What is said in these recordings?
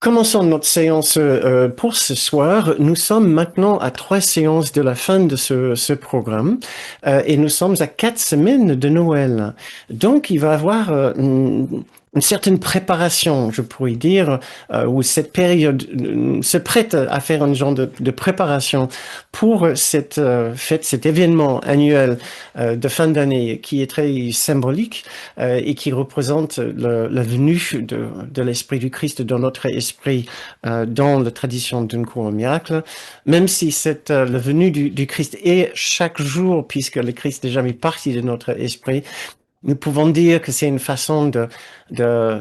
Commençons notre séance pour ce soir. Nous sommes maintenant à 3 séances de la fin de ce programme et nous sommes à 4 semaines de Noël. Donc, il va y avoir une certaine préparation, je pourrais dire, où cette période se prête à faire un genre de préparation pour cette fête, cet événement annuel de fin d'année qui est très symbolique et qui représente la venue de l'Esprit du Christ dans notre esprit dans la tradition d'une cour au miracle. Même si la venue du Christ est chaque jour, puisque le Christ est jamais parti de notre esprit, nous pouvons dire que c'est une façon de, de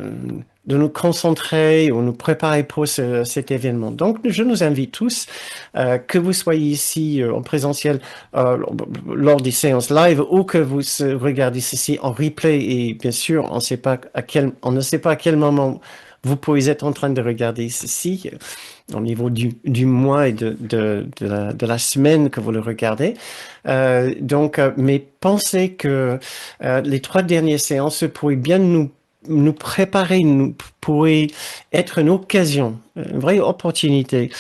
nous concentrer ou nous préparer pour cet événement. Donc, je nous invite tous, que vous soyez ici en présentiel lors des séances live ou que vous regardez ceci en replay. Et bien sûr, on ne sait pas à quel moment vous pouvez être en train de regarder ceci au niveau du mois et de la semaine que vous le regardez. Mais pensez que les 3 dernières séances pourraient bien nous préparer, nous pourraient être une occasion, une vraie opportunité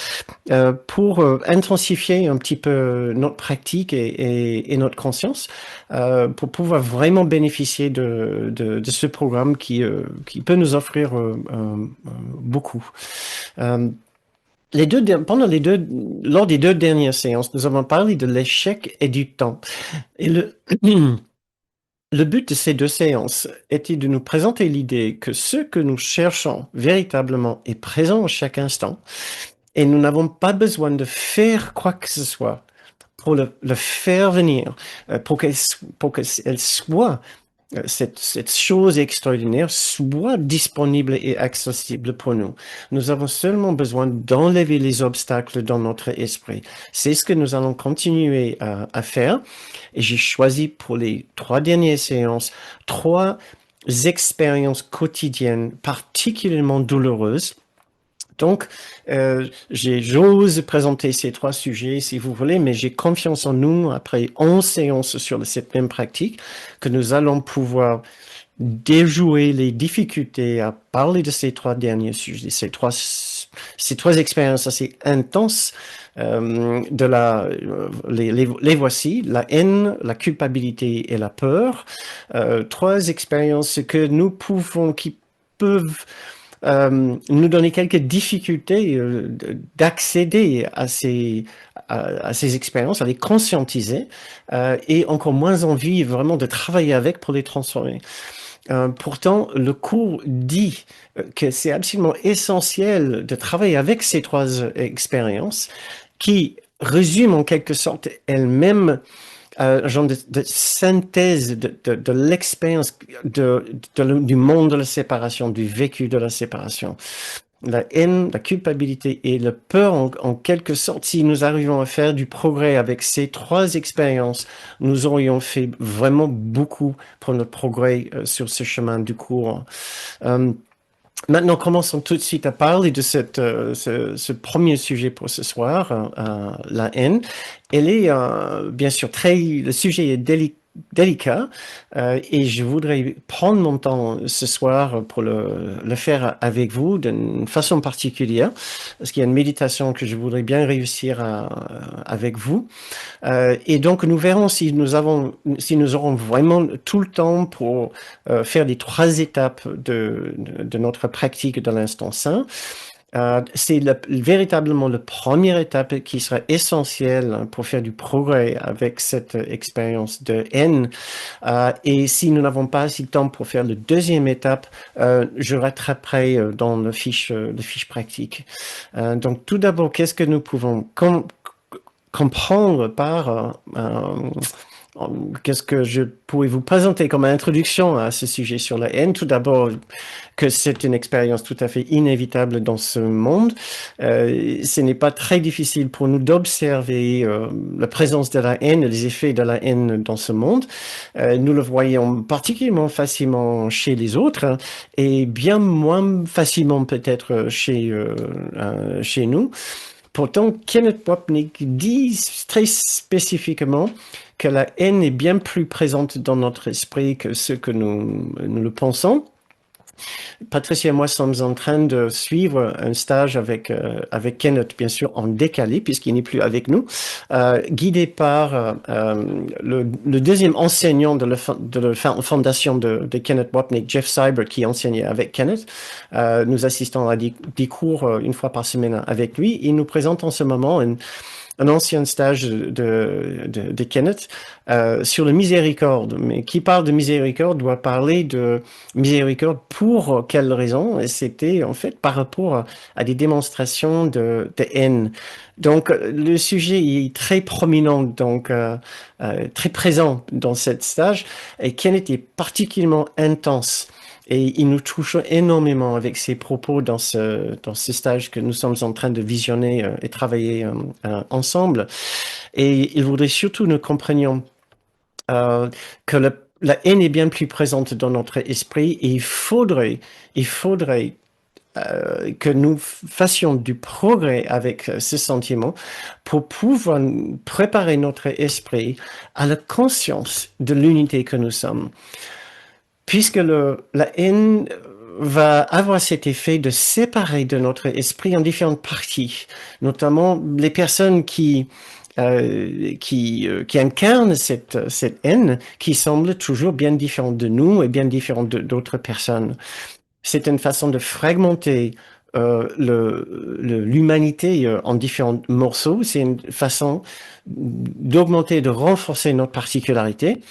pour intensifier un petit peu notre pratique et notre conscience, pour pouvoir vraiment bénéficier de ce programme qui peut nous offrir beaucoup. Euh, lors des 2 dernières séances, nous avons parlé de l'échec et du temps. Et le but de ces 2 séances était de nous présenter l'idée que ce que nous cherchons véritablement est présent à chaque instant, et nous n'avons pas besoin de faire quoi que ce soit pour le faire venir, pour qu'elle soit cette chose extraordinaire soit disponible et accessible pour nous. Nous avons seulement besoin d'enlever les obstacles dans notre esprit. C'est ce que nous allons continuer à faire. Et j'ai choisi pour les 3 dernières séances 3 expériences quotidiennes particulièrement douloureuses. Donc, j'ose présenter ces 3 sujets si vous voulez, mais j'ai confiance en nous après 11 séances sur cette même pratique que nous allons pouvoir déjouer les difficultés à parler de ces 3 derniers sujets, ces trois expériences assez intenses. Les voici: la haine, la culpabilité et la peur. 3 expériences qui peuvent nous donner quelques difficultés d'accéder à ces expériences, à les conscientiser, et encore moins envie vraiment de travailler avec pour les transformer. Pourtant, le cours dit que c'est absolument essentiel de travailler avec ces 3 expériences qui résument en quelque sorte elles-mêmes un genre de synthèse de l'expérience du monde de la séparation, du vécu de la séparation. La haine, la culpabilité et la peur, en quelque sorte, si nous arrivons à faire du progrès avec ces 3 expériences, nous aurions fait vraiment beaucoup pour notre progrès sur ce chemin du cours. Maintenant, commençons tout de suite à parler de ce premier sujet pour ce soir, la haine. Elle est bien sûr le sujet est délicat, et je voudrais prendre mon temps ce soir pour le faire avec vous d'une façon particulière, parce qu'il y a une méditation que je voudrais bien réussir avec vous. Et donc, nous verrons si nous aurons vraiment tout le temps pour faire les 3 étapes de notre pratique de l'instant saint. C'est véritablement la première étape qui sera essentielle pour faire du progrès avec cette expérience de haine. Et si nous n'avons pas assez de temps pour faire la deuxième étape, je rattraperai dans le fiche pratique. Donc, tout d'abord, qu'est-ce que nous pouvons comprendre par qu'est-ce que je pourrais vous présenter comme introduction à ce sujet sur la haine? Tout d'abord, que c'est une expérience tout à fait inévitable dans ce monde. Ce n'est pas très difficile pour nous d'observer la présence de la haine et les effets de la haine dans ce monde. Nous le voyons particulièrement facilement chez les autres, hein, et bien moins facilement peut-être chez nous. Pourtant, Kenneth Wapnick dit très spécifiquement que la haine est bien plus présente dans notre esprit que ce que nous le pensons. Patricia et moi sommes en train de suivre un stage avec Kenneth, bien sûr, en décalé, puisqu'il n'est plus avec nous, guidé par le deuxième enseignant de la fondation de Kenneth Wapnick, Jeff Cyber, qui enseignait avec Kenneth. Nous assistons à des cours une fois par semaine avec lui. Il nous présente en ce moment un ancien stage de Kenneth sur la miséricorde. Mais qui parle de miséricorde doit parler de miséricorde pour quelle raison? Et c'était en fait par rapport à des démonstrations de haine. Donc le sujet est très prominent, donc très présent dans cette stage. Et Kenneth est particulièrement intense. Et il nous touche énormément avec ses propos dans ce stage que nous sommes en train de visionner et travailler ensemble. Et il voudrait surtout nous comprenions euh, que la haine est bien plus présente dans notre esprit et il faudrait que nous fassions du progrès avec ce sentiment pour pouvoir préparer notre esprit à la conscience de l'unité que nous sommes. Puisque la haine va avoir cet effet de séparer de notre esprit en différentes parties, notamment les personnes qui incarnent cette haine, qui semble toujours bien différente de nous et bien différente d'autres personnes. C'est une façon de fragmenter l'humanité en différents morceaux. C'est une façon d'augmenter, de renforcer notre particularité.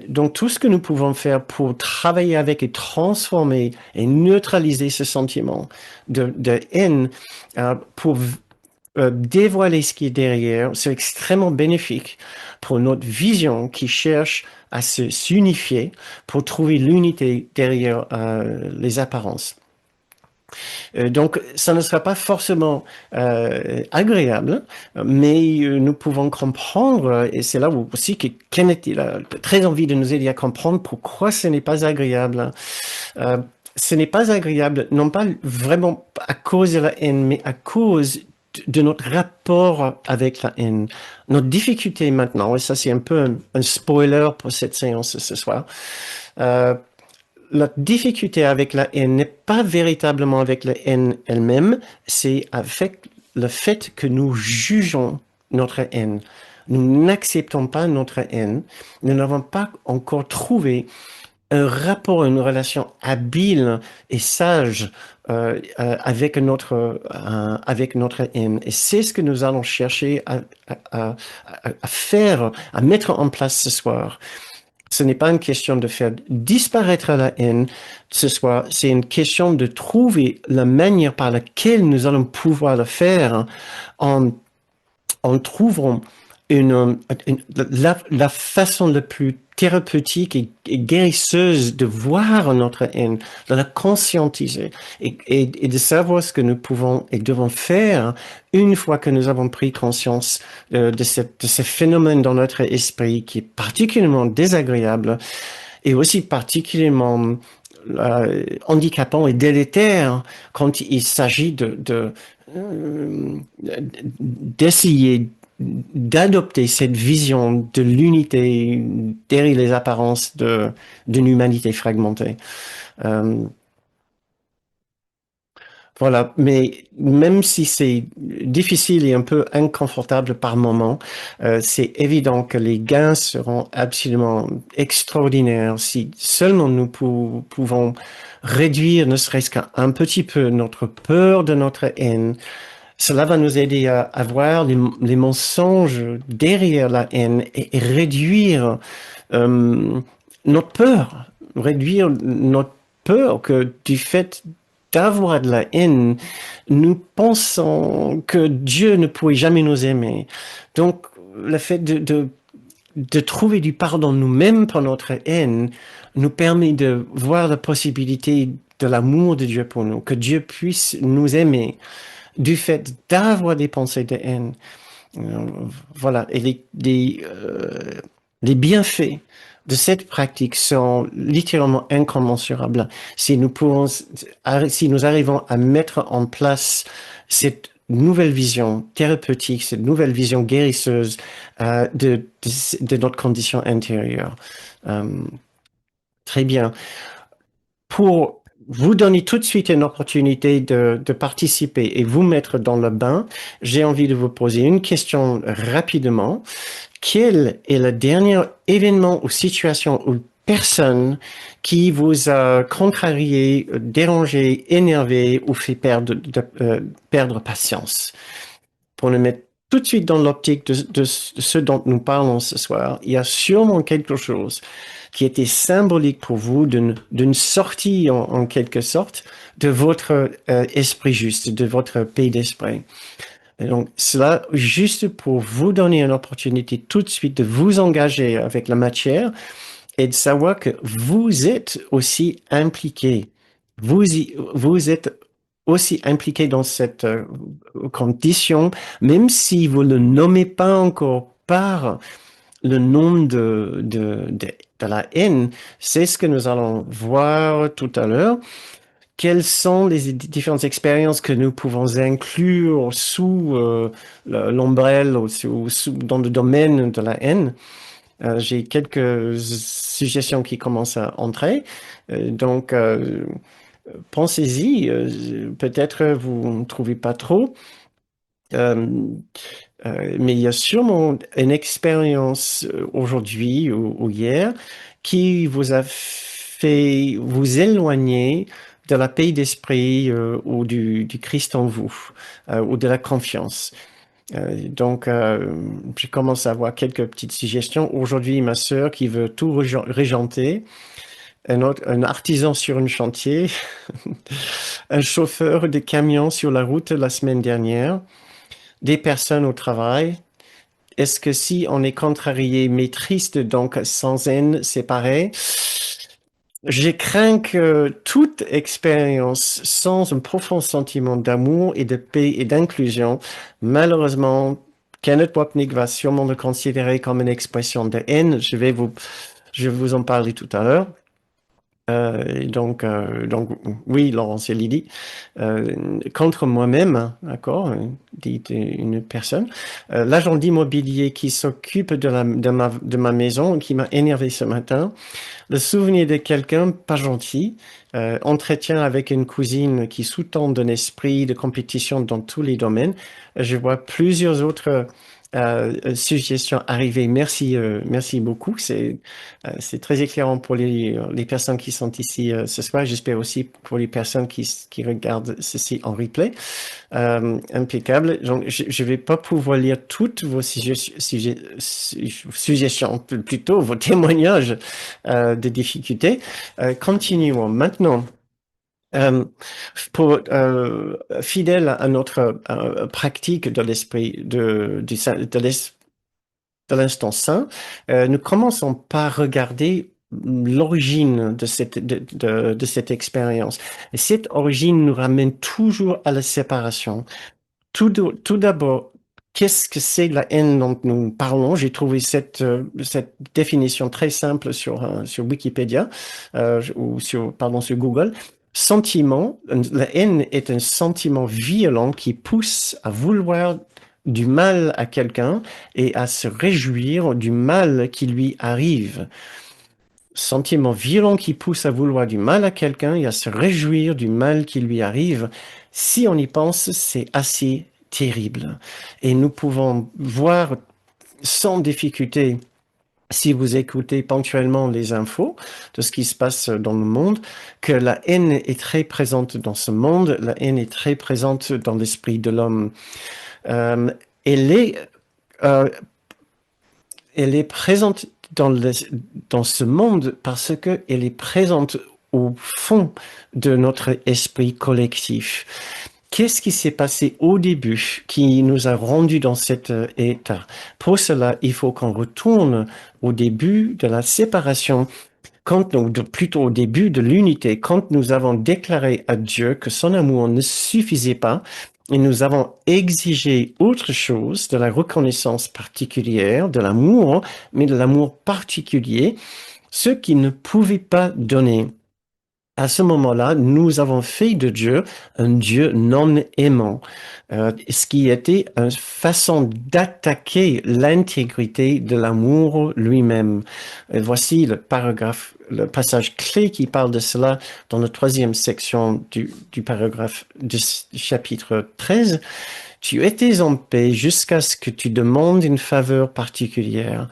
Donc tout ce que nous pouvons faire pour travailler avec et transformer et neutraliser ce sentiment de haine pour dévoiler ce qui est derrière, c'est extrêmement bénéfique pour notre vision qui cherche à s'unifier pour trouver l'unité derrière les apparences. Donc, ça ne sera pas forcément agréable, mais nous pouvons comprendre, et c'est là où aussi que Kenneth il a très envie de nous aider à comprendre pourquoi ce n'est pas agréable. Euh, Ce n'est pas agréable, non pas vraiment à cause de la haine, mais à cause de notre rapport avec la haine. Notre difficulté maintenant, et ça c'est un peu un spoiler pour cette séance ce soir, euh, la difficulté avec la haine n'est pas véritablement avec la haine elle-même, c'est avec le fait que nous jugeons notre haine. Nous n'acceptons pas notre haine. Nous n'avons pas encore trouvé un rapport, une relation habile et sage avec notre haine. Et c'est ce que nous allons chercher à faire, à mettre en place ce soir. Ce n'est pas une question de faire disparaître la haine ce soir, c'est une question de trouver la manière par laquelle nous allons pouvoir le faire en, en trouvant la façon la plus thérapeutique et guérisseuse de voir notre haine, de la conscientiser et de savoir ce que nous pouvons et devons faire une fois que nous avons pris conscience de ce phénomène dans notre esprit qui est particulièrement désagréable et aussi particulièrement handicapant et délétère quand il s'agit d'essayer d'adopter cette vision de l'unité derrière les apparences d'une humanité fragmentée. Euh, voilà, mais même si c'est difficile et un peu inconfortable par moment, c'est évident que les gains seront absolument extraordinaires si seulement nous pouvons réduire ne serait-ce qu'un petit peu notre peur de notre haine. Cela va nous aider à voir les mensonges derrière la haine et réduire euh, notre peur, réduire notre peur que du fait d'avoir de la haine, nous pensons que Dieu ne pourrait jamais nous aimer. Donc, le fait de trouver du pardon nous-mêmes pour notre haine nous permet de voir la possibilité de l'amour de Dieu pour nous, que Dieu puisse nous aimer du fait d'avoir des pensées de haine. Euh, voilà, et les bienfaits de cette pratique sont littéralement incommensurables. Si nous arrivons à mettre en place cette nouvelle vision thérapeutique, cette nouvelle vision guérisseuse de notre condition intérieure. Euh, Très bien. Pour vous donner tout de suite une opportunité de participer et vous mettre dans le bain, j'ai envie de vous poser une question rapidement. Quel est le dernier événement ou situation ou personne qui vous a contrarié, dérangé, énervé ou fait perdre patience? Pour le mettre tout de suite dans l'optique de ce dont nous parlons ce soir, il y a sûrement quelque chose qui était symbolique pour vous d'une sortie en quelque sorte de votre esprit juste, de votre paix d'esprit. Et donc, cela, juste pour vous donner une opportunité tout de suite de vous engager avec la matière et de savoir que vous êtes aussi impliqué. Vous êtes aussi impliqué dans cette condition, même si vous ne le nommez pas encore par le nom de la haine. C'est ce que nous allons voir tout à l'heure. Quelles sont les différentes expériences que nous pouvons inclure sous l'ombrelle ou dans le domaine de la haine? J'ai quelques suggestions qui commencent à entrer. Donc, pensez-y. Peut-être vous ne trouvez pas trop. Euh, mais il y a sûrement une expérience aujourd'hui ou hier qui vous a fait vous éloigner de la paix d'esprit ou du Christ en vous ou de la confiance. Donc, je commence à avoir quelques petites suggestions. Aujourd'hui, ma sœur qui veut tout régenter, un artisan sur un chantier, un chauffeur de camion sur la route la semaine dernière, des personnes au travail. Est-ce que si on est contrarié mais triste, donc sans haine, c'est pareil? Je crains que toute expérience sans un profond sentiment d'amour et de paix et d'inclusion, malheureusement, Kenneth Wapnick va sûrement le considérer comme une expression de haine. Je vais vous en parler tout à l'heure. Donc, oui, Laurence et Lydie, contre moi-même, d'accord, dit une personne. L'agent d'immobilier qui s'occupe de ma maison, qui m'a énervé ce matin, le souvenir de quelqu'un pas gentil, entretien avec une cousine qui sous-tend un esprit de compétition dans tous les domaines. Je vois plusieurs autres suggestions arriver. Merci beaucoup. C'est très éclairant pour les personnes qui sont ici ce soir. J'espère aussi pour les personnes qui regardent ceci en replay. Impeccable. Donc, je vais pas pouvoir lire toutes vos suggestions, plutôt vos témoignages de difficultés. Continuons. Maintenant, euh, fidèle à notre pratique de l'esprit de l'instant saint, nous commençons par regarder l'origine de cette expérience. Et cette origine nous ramène toujours à la séparation. Tout d'abord, qu'est-ce que c'est la haine dont nous parlons? J'ai trouvé cette définition très simple sur Wikipédia sur Google. Sentiment, la haine est un sentiment violent qui pousse à vouloir du mal à quelqu'un et à se réjouir du mal qui lui arrive. Sentiment violent qui pousse à vouloir du mal à quelqu'un et à se réjouir du mal qui lui arrive. Si on y pense, c'est assez terrible. Et nous pouvons voir sans difficulté, si vous écoutez ponctuellement les infos de ce qui se passe dans le monde, que la haine est très présente dans ce monde, la haine est très présente dans l'esprit de l'homme. Euh, elle est, euh, elle est présente dans ce monde parce qu'elle est présente au fond de notre esprit collectif. Qu'est-ce qui s'est passé au début qui nous a rendus dans cet état? Pour cela, il faut qu'on retourne au début de la séparation, plutôt au début de l'unité, quand nous avons déclaré à Dieu que son amour ne suffisait pas et nous avons exigé autre chose, de la reconnaissance particulière, de l'amour, mais de l'amour particulier, ce qu'il ne pouvait pas donner. à ce moment-là, nous avons fait de Dieu un Dieu non aimant, ce qui était une façon d'attaquer l'intégrité de l'amour lui-même. Et voici le passage clé qui parle de cela dans la troisième section du paragraphe du chapitre 13. Tu étais en paix jusqu'à ce que tu demandes une faveur particulière.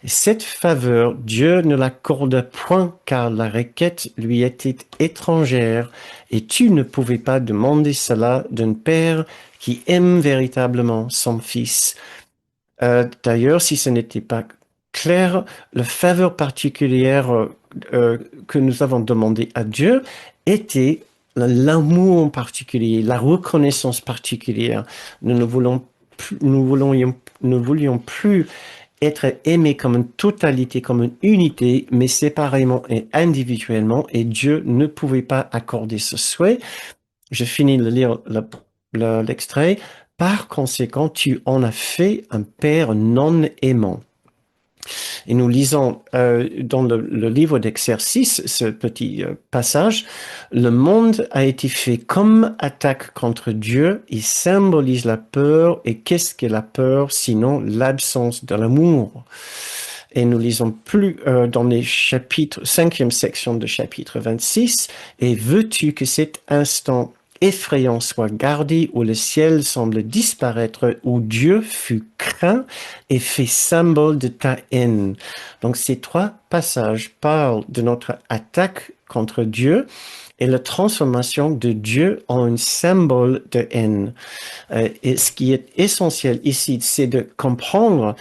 Et cette faveur, Dieu ne l'accorde point car la requête lui était étrangère et tu ne pouvais pas demander cela d'un père qui aime véritablement son fils. D'ailleurs, si ce n'était pas clair, la faveur particulière que nous avons demandé à Dieu était l'amour particulier, la reconnaissance particulière. Nous ne voulons plus, nous voulions plus être aimés comme une totalité, comme une unité, mais séparément et individuellement, et Dieu ne pouvait pas accorder ce souhait. Je finis de lire l'extrait. Par conséquent, tu en as fait un père non aimant. Et nous lisons dans le livre d'exercice ce petit passage. Le monde a été fait comme attaque contre Dieu. Il symbolise la peur. Et qu'est-ce que la peur sinon l'absence de l'amour? Et nous lisons plus dans les chapitres, cinquième section de chapitre 26. Et veux-tu que cet instant effrayant soit gardé, où le ciel semble disparaître, où Dieu fut craint et fait symbole de ta haine. Donc ces trois passages parlent de notre attaque contre Dieu et la transformation de Dieu en un symbole de haine. Et ce qui est essentiel ici, c'est de comprendre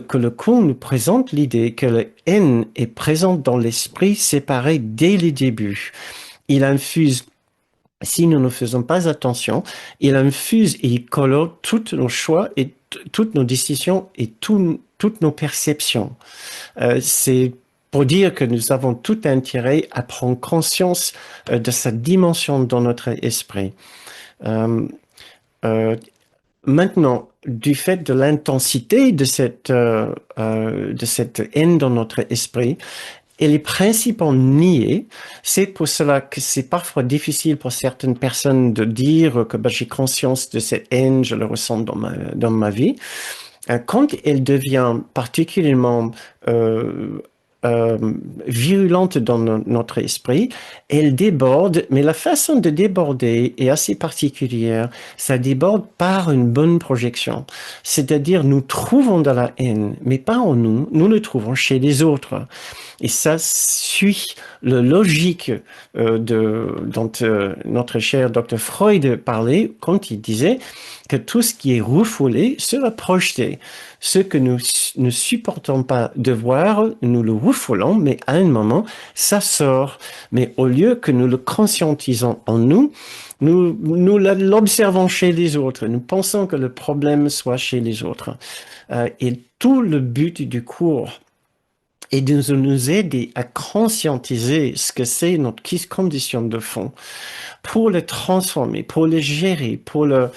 que le cours nous présente l'idée que la haine est présente dans l'esprit séparé dès le début. Il infuse, si nous ne faisons pas attention, il infuse et il colore tous nos choix et toutes nos décisions et toutes nos perceptions. C'est pour dire que nous avons tout intérêt à prendre conscience de sa dimension dans notre esprit. Euh, euh, Maintenant, du fait de l'intensité de cette haine dans notre esprit, elle est principalement niée. C'est pour cela que c'est parfois difficile pour certaines personnes de dire que j'ai conscience de cette haine, je le ressens dans ma vie. Quand elle devient particulièrement euh, virulente dans notre esprit, elle déborde, mais la façon de déborder est assez particulière. Ça déborde par une bonne projection. C'est-à-dire, nous trouvons de la haine, mais pas en nous, nous le trouvons chez les autres. Et ça suit la logique dont notre cher Dr. Freud parlait quand il disait que tout ce qui est refoulé sera projeté. Ce que nous ne supportons pas de voir, nous le refoulons, mais à un moment, ça sort. Mais au lieu que nous le conscientisons en nous, nous l'observons chez les autres. Nous pensons que le problème soit chez les autres. Et tout le but du cours est de nous aider à conscientiser ce que c'est notre condition de fond pour le transformer, pour le gérer, pour le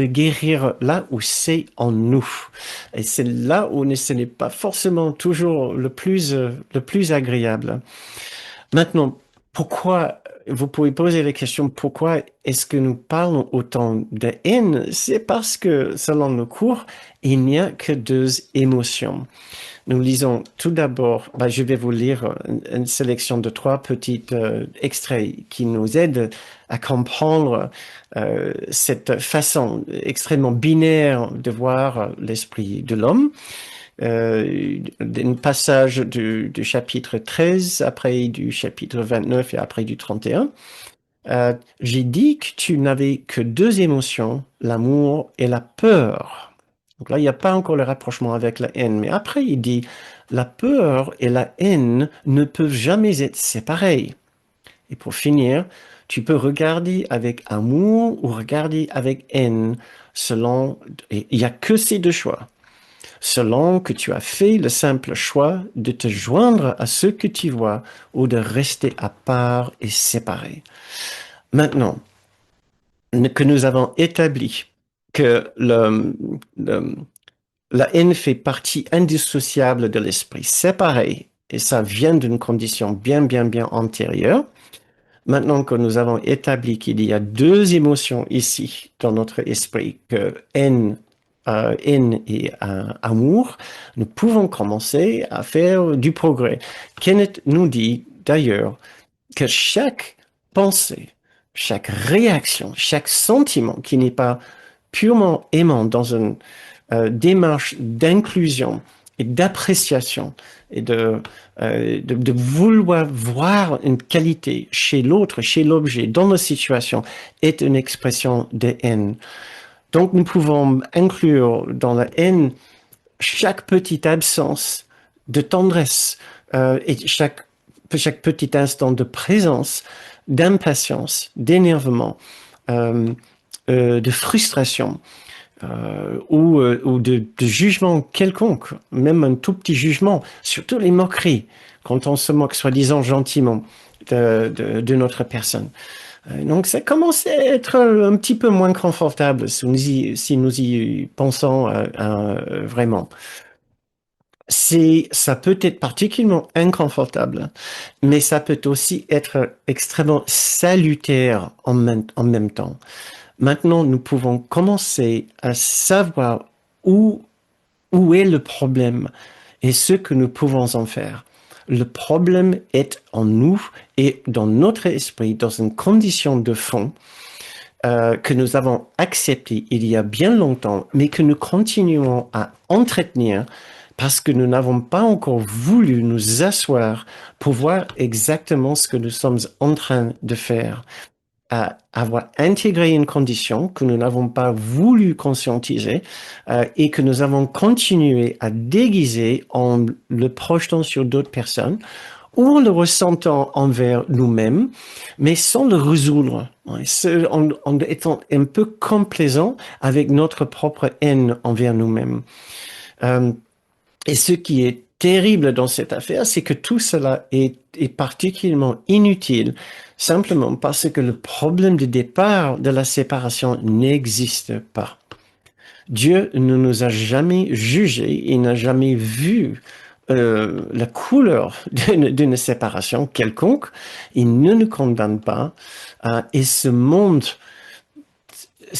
guérir là où c'est en nous. Et c'est là où ce n'est pas forcément toujours le plus agréable. Maintenant, pourquoi, vous pouvez poser la question, pourquoi est-ce que nous parlons autant de haine? C'est parce que, selon nos cours, il n'y a que deux émotions. Nous lisons tout d'abord, je vais vous lire une sélection de trois petits extraits qui nous aident à comprendre cette façon extrêmement binaire de voir l'esprit de l'homme. Un passage du chapitre 13, après du chapitre 29 et après du 31. J'ai dit que tu n'avais que deux émotions, l'amour et la peur. Donc là, il n'y a pas encore le rapprochement avec la haine. Mais après, il dit, la peur et la haine ne peuvent jamais être séparées. Et pour finir, tu peux regarder avec amour ou regarder avec haine, et il n'y a que ces deux choix. Selon que tu as fait le simple choix de te joindre à ce que tu vois ou de rester à part et séparé. Maintenant, que nous avons établi que la haine fait partie indissociable de l'esprit. C'est pareil. Et ça vient d'une condition bien, bien, bien antérieure. Maintenant que nous avons établi qu'il y a deux émotions ici dans notre esprit, que haine et amour, nous pouvons commencer à faire du progrès. Kenneth nous dit d'ailleurs que chaque pensée, chaque réaction, chaque sentiment qui n'est pas purement aimant dans une démarche d'inclusion et d'appréciation et de vouloir voir une qualité chez l'autre, chez l'objet, dans la situation, est une expression de haine. Donc nous pouvons inclure dans la haine chaque petite absence de tendresse et chaque petit instant de présence, d'impatience, d'énervement, euh, de frustration ou de jugement quelconque, même un tout petit jugement, surtout les moqueries, quand on se moque soi-disant gentiment de notre personne. Donc ça commence à être un petit peu moins confortable si nous y pensons vraiment. Ça peut être particulièrement inconfortable, mais ça peut aussi être extrêmement salutaire en même temps. Maintenant, nous pouvons commencer à savoir où, où est le problème et ce que nous pouvons en faire. Le problème est en nous et dans notre esprit, dans une condition de fond que nous avons acceptée il y a bien longtemps, mais que nous continuons à entretenir parce que nous n'avons pas encore voulu nous asseoir pour voir exactement ce que nous sommes en train de faire, à avoir intégré une condition que nous n'avons pas voulu conscientiser et que nous avons continué à déguiser en le projetant sur d'autres personnes ou en le ressentant envers nous-mêmes, mais sans le résoudre, en étant un peu complaisant avec notre propre haine envers nous-mêmes. Et ce qui est terrible dans cette affaire, c'est que tout cela est particulièrement inutile, simplement parce que le problème de départ de la séparation n'existe pas. Dieu ne nous a jamais jugés, il n'a jamais vu la couleur d'une séparation quelconque, il ne nous condamne pas, et ce monde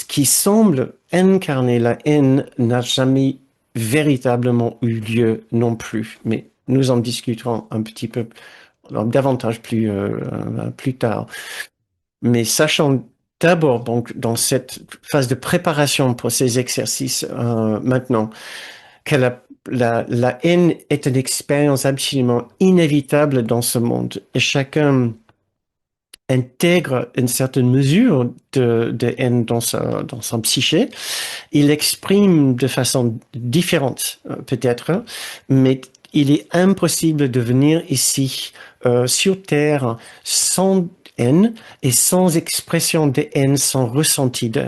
qui semble incarner la haine n'a jamais véritablement eu lieu non plus. Mais nous en discuterons un petit peu davantage plus tard. Mais sachant d'abord, donc, dans cette phase de préparation pour ces exercices maintenant, que la haine est une expérience absolument inévitable dans ce monde. Et chacun intègre une certaine mesure de haine dans son psyché. Il l'exprime de façon différente, peut-être, mais il est impossible de venir ici, sur Terre, sans haine et sans expression de haine, sans ressenti de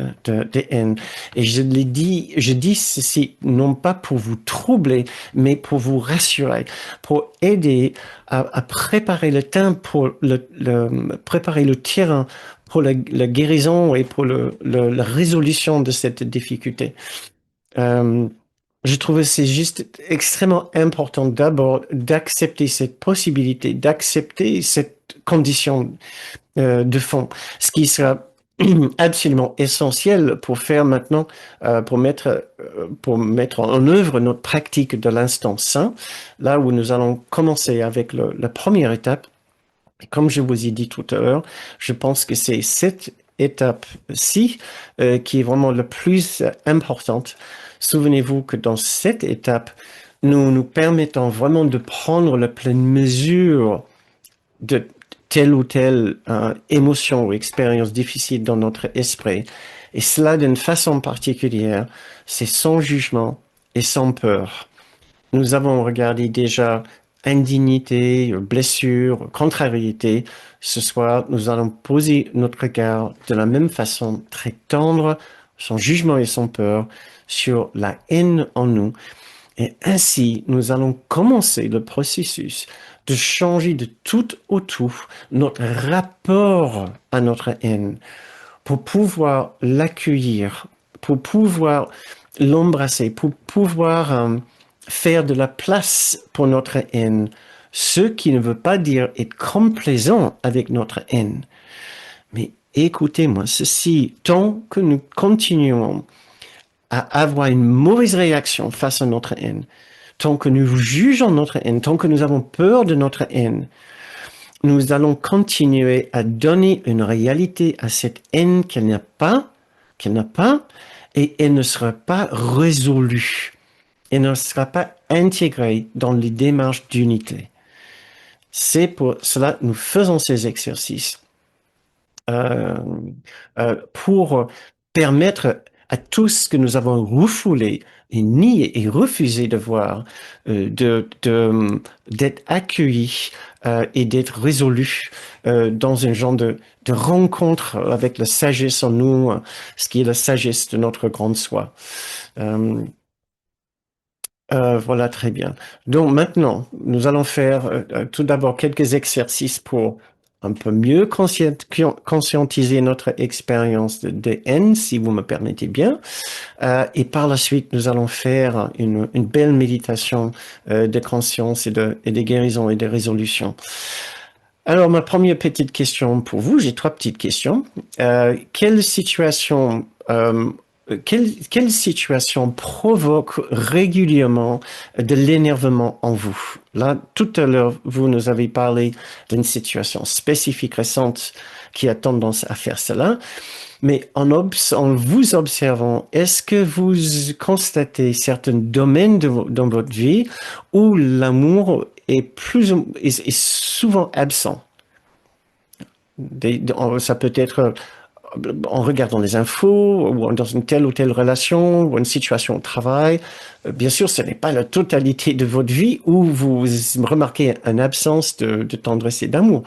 haine. Et je dis ceci non pas pour vous troubler, mais pour vous rassurer, pour aider à préparer le temps pour préparer le terrain pour la guérison et pour la résolution de cette difficulté. Je trouve que c'est juste extrêmement important d'abord d'accepter cette possibilité, d'accepter cette condition de fond, ce qui sera absolument essentiel pour faire maintenant, pour mettre en œuvre notre pratique de l'instant saint, là où nous allons commencer avec la première étape. Comme je vous ai dit tout à l'heure, je pense que c'est cette étape-ci qui est vraiment la plus importante. Souvenez-vous que dans cette étape, nous permettons vraiment de prendre la pleine mesure de telle ou telle émotion ou expérience difficile dans notre esprit. Et cela d'une façon particulière, c'est sans jugement et sans peur. Nous avons regardé déjà indignité, blessure, contrariété. Ce soir, nous allons poser notre regard de la même façon, très tendre, sans jugement et sans peur, sur la haine en nous. Et ainsi, nous allons commencer le processus de changer de tout au tout notre rapport à notre haine pour pouvoir l'accueillir, pour pouvoir l'embrasser, pour pouvoir faire de la place pour notre haine Ce qui ne veut pas dire être complaisant avec notre haine. Mais écoutez-moi, ceci, tant que nous continuons à avoir une mauvaise réaction face à notre haine, tant que nous jugeons notre haine, tant que nous avons peur de notre haine, nous allons continuer à donner une réalité à cette haine qu'elle n'a pas, et elle ne sera pas résolue. Elle ne sera pas intégrée dans les démarches d'unité. C'est pour cela que nous faisons ces exercices euh, pour permettre à tous que nous avons refoulé et nié et refusé de voir, d'être accueillis et d'être résolus dans un genre de rencontre avec la sagesse en nous, ce qui est la sagesse de notre grande soi. Euh, voilà, très bien. Donc maintenant, nous allons faire tout d'abord quelques exercices pour un peu mieux conscientiser notre expérience de haine, si vous me permettez bien. Et par la suite, nous allons faire une belle méditation de conscience et de guérison et de résolution. Alors, ma première petite question pour vous, j'ai trois petites questions. Quelle situation provoque régulièrement de l'énervement en vous? Là, tout à l'heure, vous nous avez parlé d'une situation spécifique récente qui a tendance à faire cela. Mais en vous observant, est-ce que vous constatez certains domaines dans votre vie où l'amour est souvent absent? Ça peut être en regardant les infos, ou dans une telle ou telle relation, ou une situation au travail. Bien sûr, ce n'est pas la totalité de votre vie où vous remarquez une absence de tendresse et d'amour.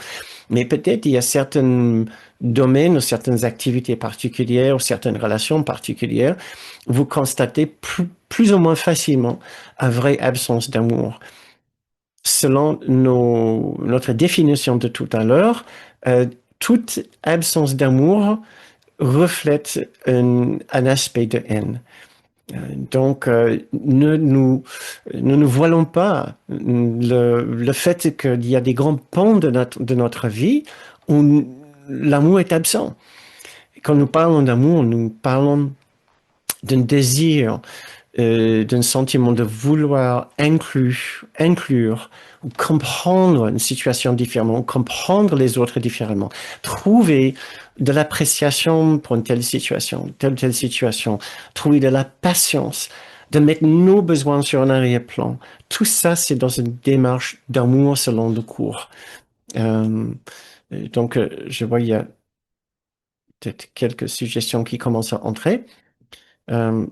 Mais peut-être il y a certains domaines ou certaines activités particulières ou certaines relations particulières, vous constatez plus ou moins facilement une vraie absence d'amour. Selon notre définition de tout à l'heure, toute absence d'amour reflète un aspect de haine. Donc, ne nous voilons pas le fait qu'il y a des grands pans de notre vie où l'amour est absent. Quand nous parlons d'amour, nous parlons d'un désir, d'un sentiment de vouloir inclure ou comprendre une situation différemment, comprendre les autres différemment, trouver de l'appréciation pour une telle situation, trouver de la patience, de mettre nos besoins sur un arrière-plan. Tout ça, c'est dans une démarche d'amour selon le cours. Donc, je vois, il y a peut-être quelques suggestions qui commencent à entrer. Euh,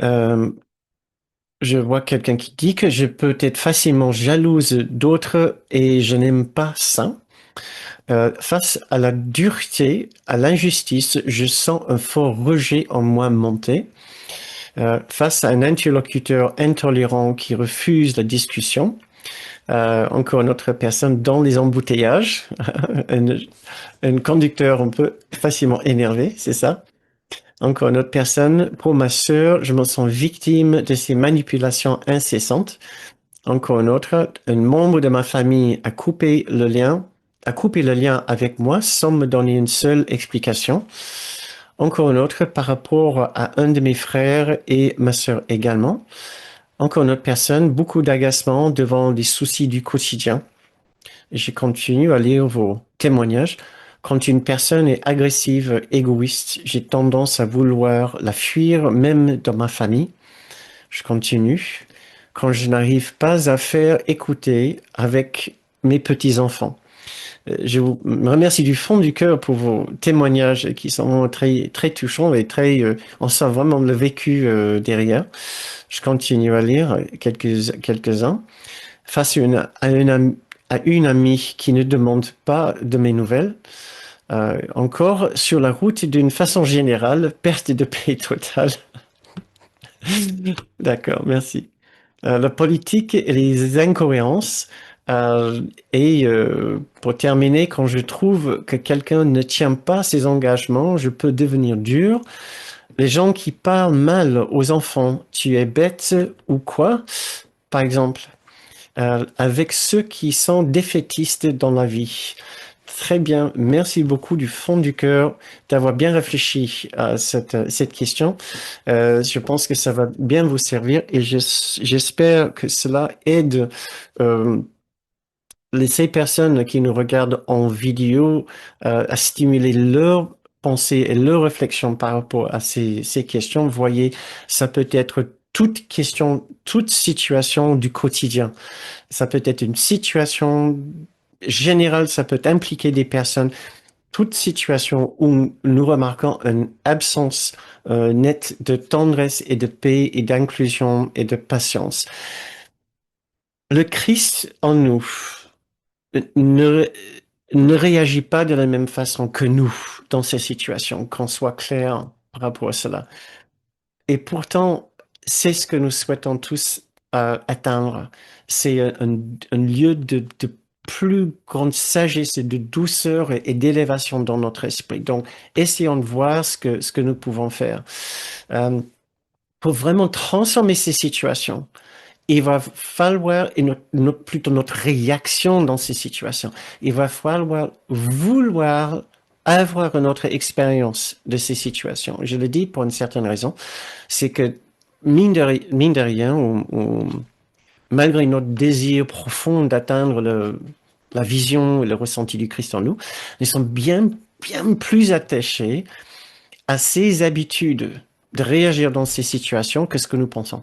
euh, Je vois quelqu'un qui dit que je peux être facilement jalouse d'autres et je n'aime pas ça. Face à la dureté, à l'injustice, je sens un fort rejet en moi monter. Face à un interlocuteur intolérant qui refuse la discussion, encore une autre personne dans les embouteillages, un conducteur un peu facilement énervé, c'est ça. Encore une autre personne, pour ma sœur, je me sens victime de ces manipulations incessantes. Encore une autre, un membre de ma famille a coupé le lien avec moi sans me donner une seule explication. Encore une autre, par rapport à un de mes frères et ma sœur également. Encore une autre personne, beaucoup d'agacement devant les soucis du quotidien. Je continue à lire vos témoignages. Quand une personne est agressive, égoïste, j'ai tendance à vouloir la fuir, même dans ma famille. Je continue. Quand je n'arrive pas à faire écouter avec mes petits-enfants. Je vous remercie du fond du cœur pour vos témoignages qui sont très, très touchants et on sent vraiment le vécu derrière. Je continue à lire quelques-uns. Face à une amie qui ne demande pas de mes nouvelles. Encore, sur la route, d'une façon générale, perte de paix totale. D'accord, merci. La politique et les incohérences, Euh, pour terminer, quand je trouve que quelqu'un ne tient pas ses engagements, je peux devenir dur. Les gens qui parlent mal aux enfants, tu es bête ou quoi, par exemple, avec ceux qui sont défaitistes dans la vie. Très bien, merci beaucoup du fond du cœur d'avoir bien réfléchi à cette question. Je pense que ça va bien vous servir et j'espère que cela aide euh, ces personnes qui nous regardent en vidéo à stimuler leur pensée et leur réflexion par rapport à ces questions. Vous voyez, ça peut être toute question, toute situation du quotidien. Ça peut être une situation générale, ça peut impliquer des personnes. Toute situation où nous remarquons une absence nette de tendresse et de paix et d'inclusion et de patience. Le Christ en nous ne, ne réagit pas de la même façon que nous dans ces situations, qu'on soit clair par rapport à cela. Et pourtant, c'est ce que nous souhaitons tous atteindre. C'est un lieu de plus grande sagesse et de douceur et d'élévation dans notre esprit. Donc, essayons de voir ce que nous pouvons faire. Euh, pour vraiment transformer ces situations, il va falloir, et plutôt notre réaction dans ces situations, il va falloir vouloir avoir une autre expérience de ces situations. Je le dis pour une certaine raison, c'est que mine de rien, malgré notre désir profond d'atteindre la vision et le ressenti du Christ en nous, nous sommes bien plus attachés à ces habitudes de réagir dans ces situations que ce que nous pensons.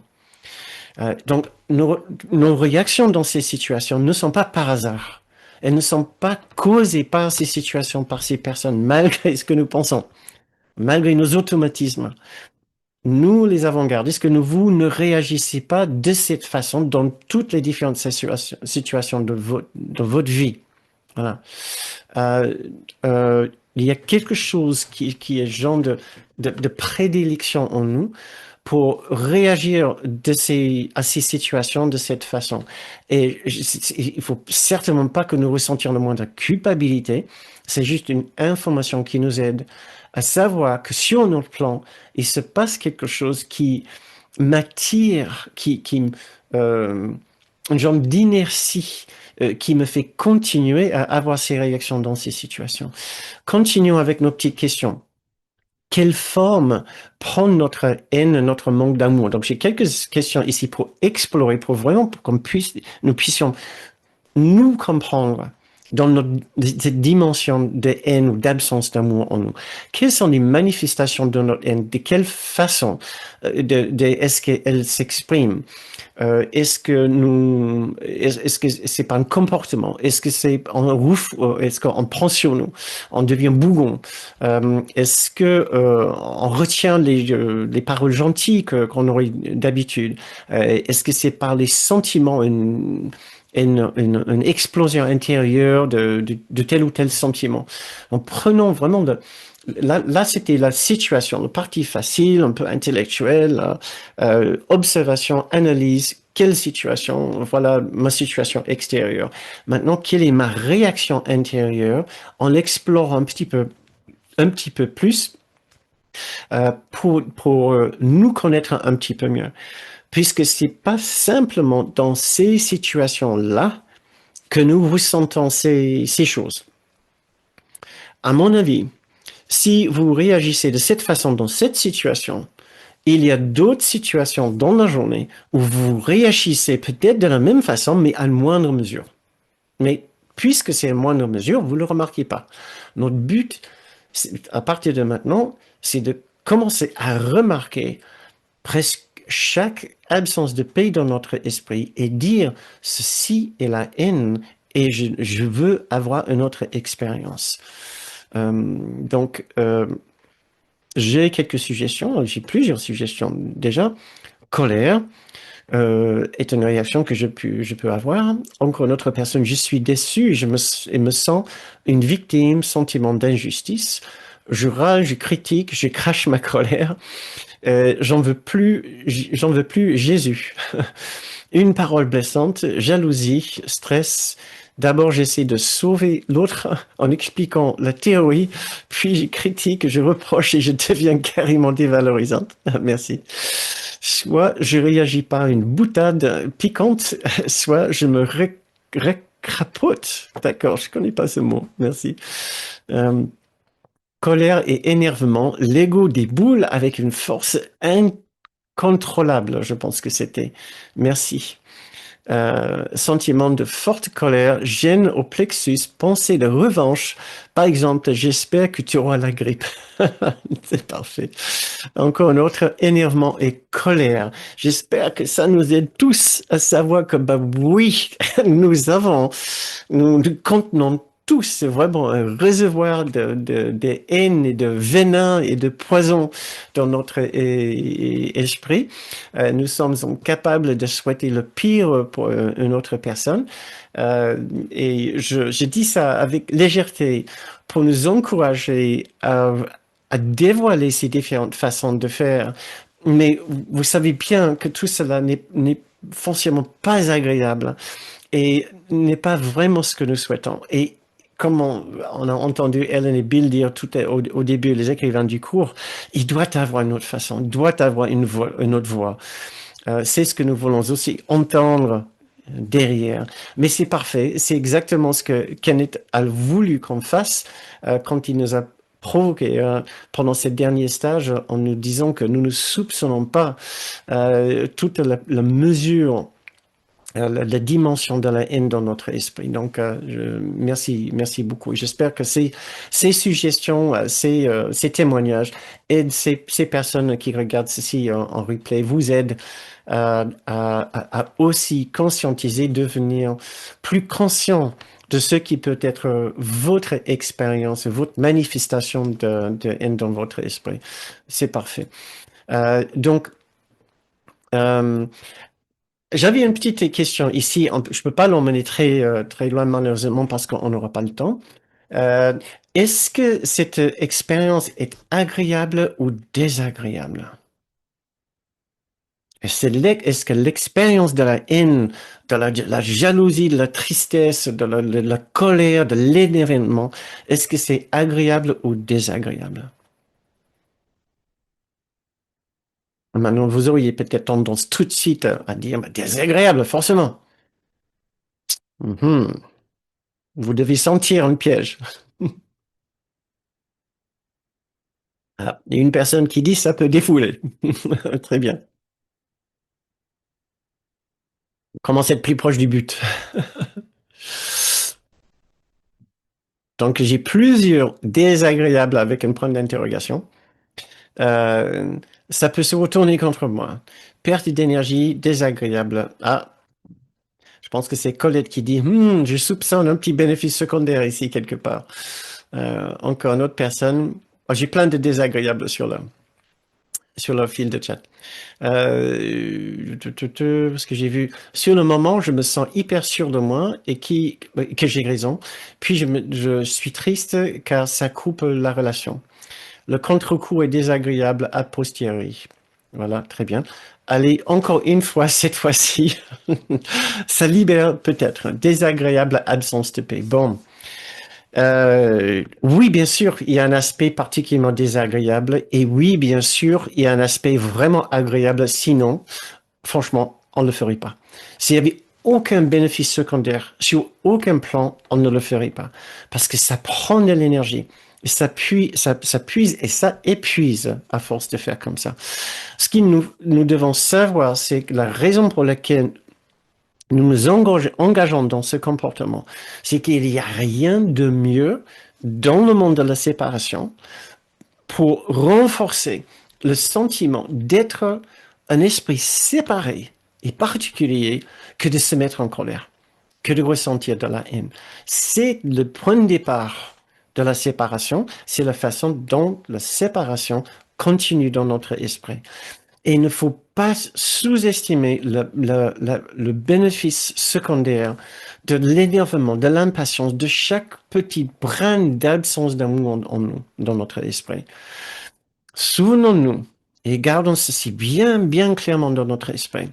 Donc, nos réactions dans ces situations ne sont pas par hasard. Elles ne sont pas causées par ces situations, par ces personnes, malgré ce que nous pensons, malgré nos automatismes. Nous, les avant-gardistes, que vous ne réagissez pas de cette façon dans toutes les différentes situations de votre vie. Voilà. Euh, il y a quelque chose qui est genre de prédilection en nous pour réagir à ces situations de cette façon. Et il faut certainement pas que nous ressentions le moindre culpabilité. C'est juste une information qui nous aide à savoir que sur notre plan, il se passe quelque chose qui m'attire, une genre d'inertie qui me fait continuer à avoir ces réactions dans ces situations. Continuons avec nos petites questions. Quelle forme prend notre haine, notre manque d'amour? Donc, j'ai quelques questions ici pour explorer, pour vraiment nous puissions nous comprendre dans cette dimension de haine ou d'absence d'amour en nous. Quelles sont les manifestations de notre haine? De quelle façon est-ce qu'elle s'exprime? Est-ce que c'est par un comportement? Est-ce que c'est en rouf? Est-ce qu'on prend sur nous? On devient bougon? Est-ce que on retient les paroles gentilles qu'on aurait d'habitude? Est-ce que c'est par les sentiments, une explosion intérieure de tel ou tel sentiment? En prenant vraiment là, c'était la situation, le parti facile, un peu intellectuel, observation, analyse, quelle situation, voilà ma situation extérieure. Maintenant, quelle est ma réaction intérieure? On l'explore un petit peu plus pour nous connaître un petit peu mieux. Puisque c'est pas simplement dans ces situations-là que nous ressentons ces choses. À mon avis, si vous réagissez de cette façon dans cette situation, il y a d'autres situations dans la journée où vous réagissez peut-être de la même façon, mais à une moindre mesure. Mais puisque c'est à une moindre mesure, vous ne le remarquez pas. Notre but, à partir de maintenant, c'est de commencer à remarquer presque chaque absence de paix dans notre esprit et dire ceci est la haine et je veux avoir une autre expérience. Donc, j'ai quelques suggestions, j'ai plusieurs suggestions déjà. Colère est une réaction que je peux avoir. Encore une autre personne, je suis déçu, je me sens une victime, sentiment d'injustice. Je râle, je critique, je crache ma colère. J'en veux plus Jésus. Une parole blessante, jalousie, stress. D'abord, j'essaie de sauver l'autre en expliquant la théorie, puis je critique, je reproche et je deviens carrément dévalorisante. Merci. Soit je réagis par une boutade piquante, soit je me récrapote. D'accord, je connais pas ce mot. Merci. Euh, Colère et énervement, l'ego déboule avec une force incontrôlable, je pense que c'était. Merci. Sentiment de forte colère, gêne au plexus, pensée de revanche. Par exemple, j'espère que tu auras la grippe. C'est parfait. Encore un autre, énervement et colère. J'espère que ça nous aide tous à savoir que, bah oui, nous contenons tous vraiment un réservoir de haine et de venin et de poison dans notre esprit. Nous sommes capables de souhaiter le pire pour une autre personne. Euh, et je dis ça avec légèreté pour nous encourager à dévoiler ces différentes façons de faire. Mais vous savez bien que tout cela n'est foncièrement pas agréable et n'est pas vraiment ce que nous souhaitons. Et comme on a entendu Ellen et Bill dire au début, les écrivains du cours, il doit avoir une autre façon, il doit avoir une autre voix. C'est ce que nous voulons aussi entendre derrière. Mais c'est parfait, c'est exactement ce que Kenneth a voulu qu'on fasse quand il nous a provoqué pendant ces derniers stages en nous disant que nous ne soupçonnons pas toute la mesure la dimension de la haine dans notre esprit. Donc, merci beaucoup. J'espère que ces suggestions, ces témoignages aident ces personnes qui regardent ceci en replay, vous aident à aussi conscientiser, devenir plus conscient de ce qui peut être votre expérience, votre manifestation de haine dans votre esprit. C'est parfait. Donc, euh, j'avais une petite question ici. Je peux pas l'emmener très loin malheureusement parce qu'on n'aura pas le temps. Euh, Est-ce que cette expérience est agréable ou désagréable? Est-ce que l'expérience de la haine, de la jalousie, de la tristesse, de la colère, de l'énervement, est-ce que c'est agréable ou désagréable? Maintenant, vous auriez peut-être tendance tout de suite à dire, bah, désagréable, forcément. Mhm. Vous devez sentir un piège. Ah, et une personne qui dit ça peut défouler. Très bien. Commence à être plus proche du but. Donc, j'ai plusieurs désagréables avec un point d'interrogation. Euh, Ça peut se retourner contre moi. Perte d'énergie, désagréable. Ah, je pense que c'est Colette qui dit, je soupçonne un petit bénéfice secondaire ici quelque part. Encore une autre personne. Oh, j'ai plein de désagréables sur le fil de chat. Parce que j'ai vu, sur le moment, je me sens hyper sûr de moi et que j'ai raison. Puis je suis triste car ça coupe la relation. Le contre-coup est désagréable a posteriori. Voilà, très bien. Allez, encore une fois, cette fois-ci, ça libère peut-être. Désagréable absence de paix. Bon. Oui, bien sûr, il y a un aspect particulièrement désagréable. Et oui, bien sûr, il y a un aspect vraiment agréable. Sinon, franchement, on ne le ferait pas. S'il y avait aucun bénéfice secondaire, sur aucun plan, on ne le ferait pas. Parce que ça prend de l'énergie. Et ça puise et ça épuise à force de faire comme ça. Ce que nous devons savoir, c'est que la raison pour laquelle nous nous engageons dans ce comportement, c'est qu'il n'y a rien de mieux dans le monde de la séparation pour renforcer le sentiment d'être un esprit séparé et particulier que de se mettre en colère, que de ressentir de la haine. C'est le point de départ de la séparation, c'est la façon dont la séparation continue dans notre esprit. Et il ne faut pas sous-estimer le bénéfice secondaire de l'énervement, de l'impatience, de chaque petit brin d'absence d'amour en nous, dans notre esprit. Souvenons-nous et gardons ceci bien, bien clairement dans notre esprit.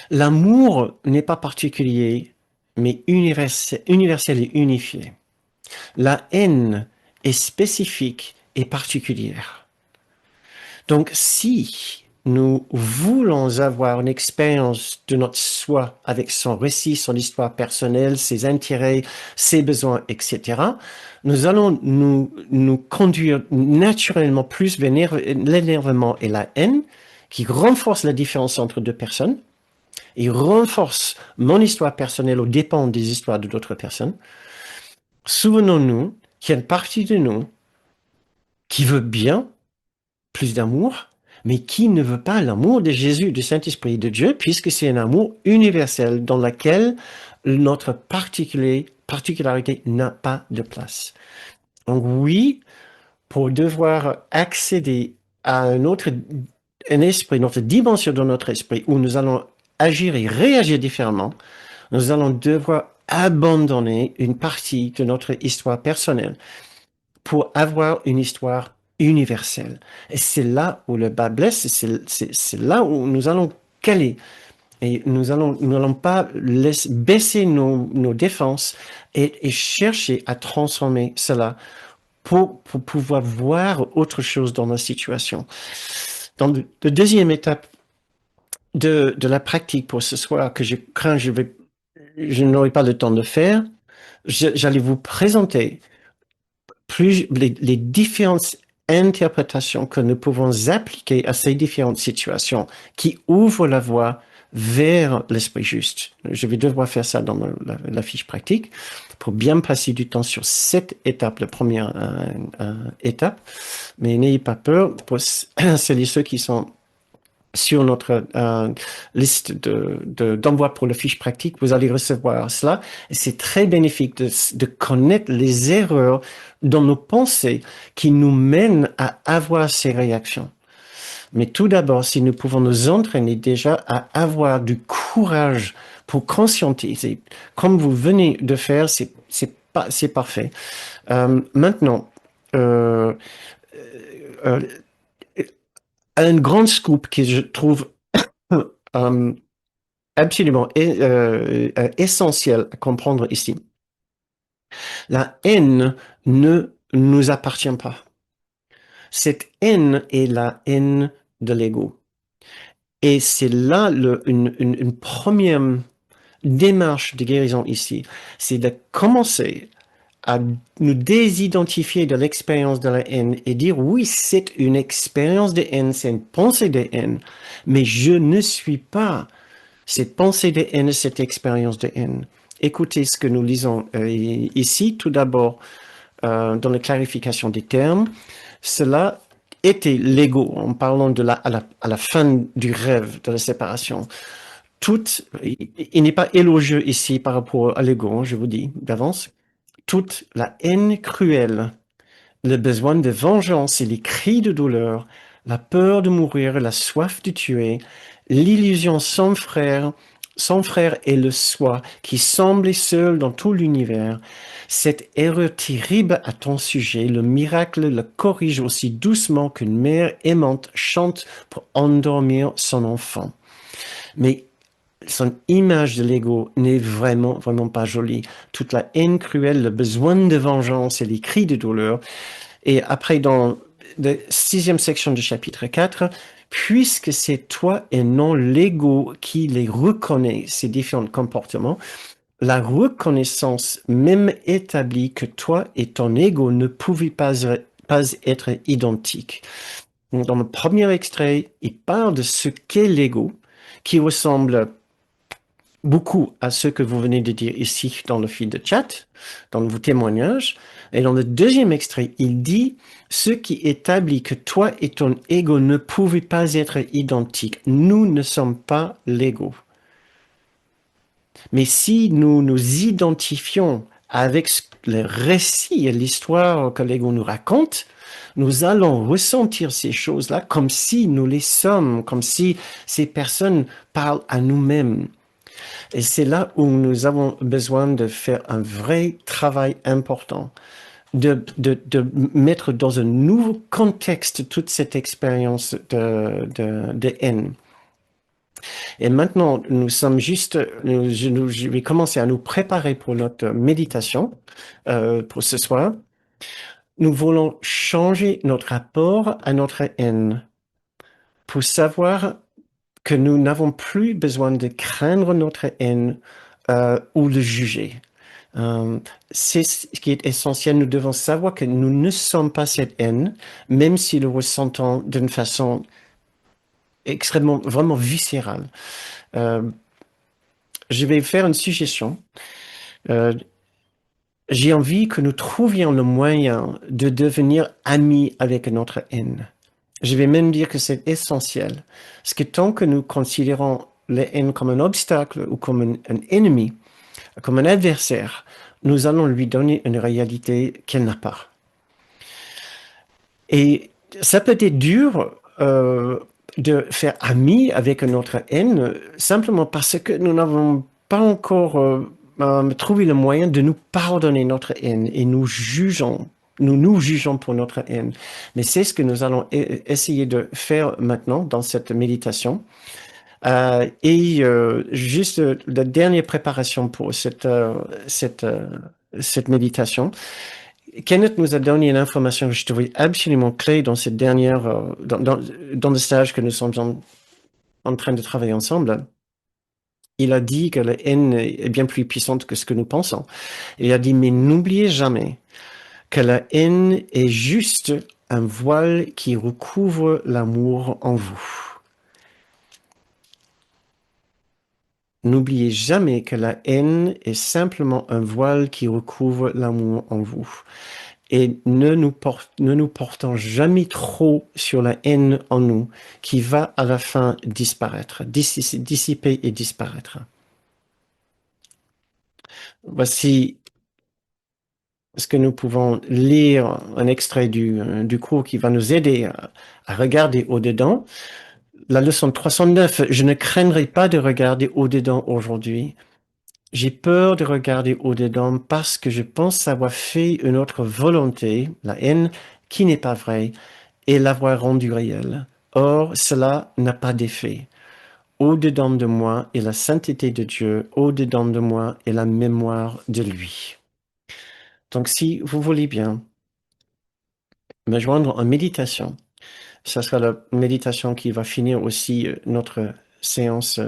L'amour n'est pas particulier, mais universel et unifié. La haine est spécifique et particulière. Donc, si nous voulons avoir une expérience de notre soi avec son récit, son histoire personnelle, ses intérêts, ses besoins, etc., nous allons nous conduire naturellement plus vers l'énervement et la haine qui renforcent la différence entre deux personnes et renforcent mon histoire personnelle aux dépens des histoires de d'autres personnes. Souvenons-nous qu'il y a une partie de nous qui veut bien plus d'amour, mais qui ne veut pas l'amour de Jésus, du Saint-Esprit de Dieu, puisque c'est un amour universel dans lequel notre particularité n'a pas de place. Donc oui, pour devoir accéder à un esprit, notre dimension de notre esprit, où nous allons agir et réagir différemment, nous allons devoir abandonner une partie de notre histoire personnelle pour avoir une histoire universelle. Et c'est là où le bas blesse, c'est là où nous allons caler. Et nous n'allons pas baisser nos défenses et chercher à transformer cela pour pouvoir voir autre chose dans la situation. Dans la deuxième étape de la pratique pour ce soir, que je crains je n'aurai pas le temps de faire, j'allais vous présenter les différentes interprétations que nous pouvons appliquer à ces différentes situations qui ouvrent la voie vers l'esprit juste. Je vais devoir faire ça dans la fiche pratique pour bien passer du temps sur cette étape, la première étape. Mais n'ayez pas peur, pour celles et ceux qui sont sur notre liste d'envoi pour la fiche pratique, vous allez recevoir cela. Et c'est très bénéfique de connaître les erreurs dans nos pensées qui nous mènent à avoir ces réactions. Mais tout d'abord, si nous pouvons nous entraîner déjà à avoir du courage pour conscientiser, comme vous venez de faire, c'est parfait. Maintenant, un grand scoop que je trouve euh, absolument essentiel à comprendre ici. La haine ne nous appartient pas. Cette haine est la haine de l'ego. Et c'est là une première démarche de guérison ici. C'est de commencer à nous désidentifier de l'expérience de la haine et dire oui, c'est une expérience de haine, c'est une pensée de haine, mais je ne suis pas cette pensée de haine, cette expérience de haine. Écoutez ce que nous lisons ici, tout d'abord, dans la clarification des termes. Cela était l'ego, en parlant à la fin du rêve de la séparation. Il n'est pas élogieux ici par rapport à l'ego, je vous dis d'avance. Toute la haine cruelle, le besoin de vengeance et les cris de douleur, la peur de mourir, la soif de tuer, l'illusion sans frère et le soi qui semblait seul dans tout l'univers. Cette erreur terrible à ton sujet, le miracle le corrige aussi doucement qu'une mère aimante chante pour endormir son enfant. Mais son image de l'ego n'est vraiment pas jolie. Toute la haine cruelle, le besoin de vengeance et les cris de douleur. Et après, dans la 6e section du chapitre 4, puisque c'est toi et non l'ego qui les reconnaît, ces différents comportements, la reconnaissance même établie que toi et ton ego ne pouvaient pas être identiques. Donc, dans le premier extrait, il parle de ce qu'est l'ego, qui ressemble beaucoup à ce que vous venez de dire ici dans le fil de chat, dans vos témoignages. Et dans le deuxième extrait, il dit ce qui établit que toi et ton ego ne pouvaient pas être identiques. Nous ne sommes pas l'ego. Mais si nous nous identifions avec le récit et l'histoire que l'ego nous raconte, nous allons ressentir ces choses-là comme si nous les sommes, comme si ces personnes parlent à nous-mêmes. Et c'est là où nous avons besoin de faire un vrai travail important, de mettre dans un nouveau contexte toute cette expérience de haine. Et maintenant, nous sommes juste, je vais commencer à nous préparer pour notre méditation pour ce soir. Nous voulons changer notre rapport à notre haine pour savoir que nous n'avons plus besoin de craindre notre haine ou de juger. C'est ce qui est essentiel. Nous devons savoir que nous ne sommes pas cette haine, même si nous ressentons d'une façon extrêmement, vraiment viscérale. Euh, je vais faire une suggestion. Euh, j'ai envie que nous trouvions le moyen de devenir amis avec notre haine. Je vais même dire que c'est essentiel. Parce que tant que nous considérons la haine comme un obstacle ou comme un ennemi, comme un adversaire, nous allons lui donner une réalité qu'elle n'a pas. Et ça peut être dur de faire ami avec notre haine simplement parce que nous n'avons pas encore trouvé le moyen de nous pardonner notre haine et nous jugeons pour notre haine. Mais c'est ce que nous allons essayer de faire maintenant dans cette méditation. Juste la dernière préparation pour cette méditation. Kenneth nous a donné une information que je trouvais absolument clé dans cette dernière, dans le stage que nous sommes en train de travailler ensemble. Il a dit que la haine est bien plus puissante que ce que nous pensons. Il a dit, mais n'oubliez jamais que la haine est juste un voile qui recouvre l'amour en vous. N'oubliez jamais que la haine est simplement un voile qui recouvre l'amour en vous. Et ne nous portons jamais trop sur la haine en nous, qui va à la fin disparaître, dissiper et disparaître. Voici ce que nous pouvons lire, un extrait du cours qui va nous aider à regarder au-dedans. La leçon 309, je ne craindrai pas de regarder au-dedans aujourd'hui. J'ai peur de regarder au-dedans parce que je pense avoir fait une autre volonté, la haine, qui n'est pas vraie, et l'avoir rendue réelle. Or, cela n'a pas d'effet. Au-dedans de moi est la sainteté de Dieu, au-dedans de moi est la mémoire de lui. Donc, si vous voulez bien me joindre en méditation, ce sera la méditation qui va finir aussi notre séance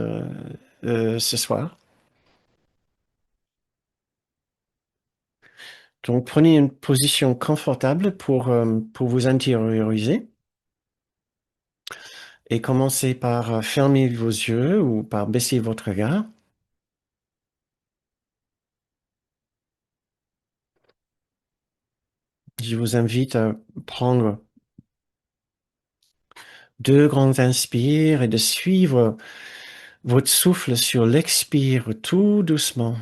ce soir. Donc, prenez une position confortable pour vous intérioriser et commencez par fermer vos yeux ou par baisser votre regard. Je vous invite à prendre 2 grands inspires et de suivre votre souffle sur l'expire tout doucement.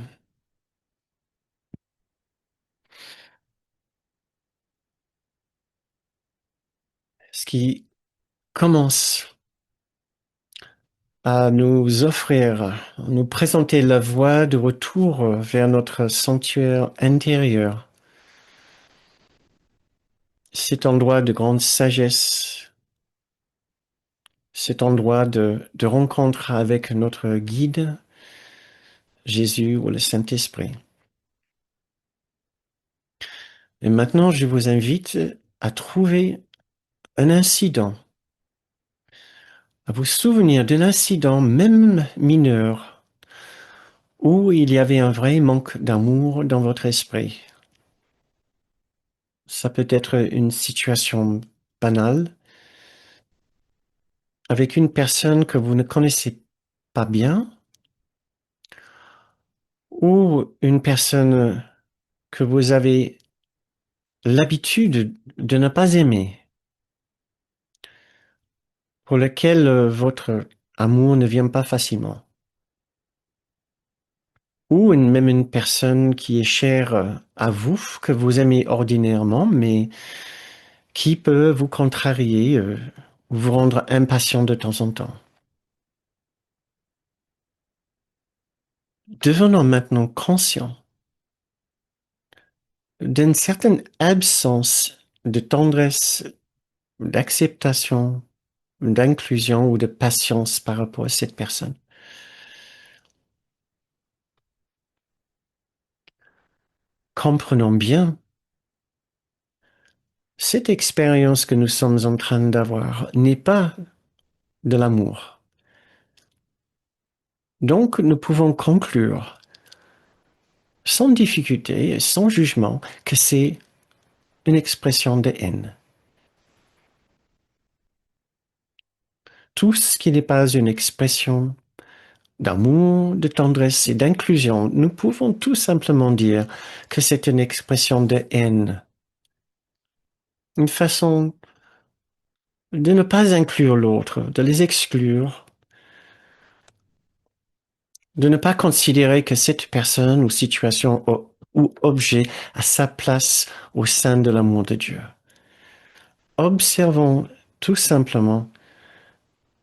Ce qui commence à nous offrir, nous présenter la voie de retour vers notre sanctuaire intérieur. Cet endroit de grande sagesse, cet endroit de rencontre avec notre guide, Jésus ou le Saint-Esprit. Et maintenant, je vous invite à trouver un incident, à vous souvenir d'un incident, même mineur, où il y avait un vrai manque d'amour dans votre esprit. Ça peut être une situation banale avec une personne que vous ne connaissez pas bien ou une personne que vous avez l'habitude de ne pas aimer, pour lequel votre amour ne vient pas facilement. Ou même une personne qui est chère à vous, que vous aimez ordinairement, mais qui peut vous contrarier, vous rendre impatient de temps en temps. Devenons maintenant conscients d'une certaine absence de tendresse, d'acceptation d'inclusion ou de patience par rapport à cette personne. Comprenons bien, cette expérience que nous sommes en train d'avoir n'est pas de l'amour. Donc, nous pouvons conclure sans difficulté et sans jugement que c'est une expression de haine. Tout ce qui n'est pas une expression d'amour, de tendresse et d'inclusion, nous pouvons tout simplement dire que c'est une expression de haine, une façon de ne pas inclure l'autre, de les exclure, de ne pas considérer que cette personne ou situation ou objet a sa place au sein de l'amour de Dieu. Observons tout simplement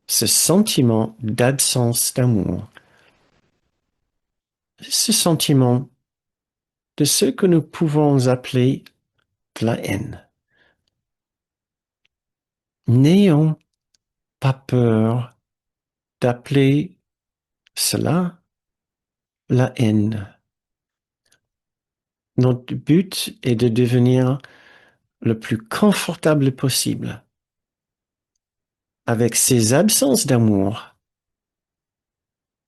ce sentiment d'absence d'amour, ce sentiment de ce que nous pouvons appeler de la haine. N'ayons pas peur d'appeler cela la haine. Notre but est de devenir le plus confortable possible avec ces absences d'amour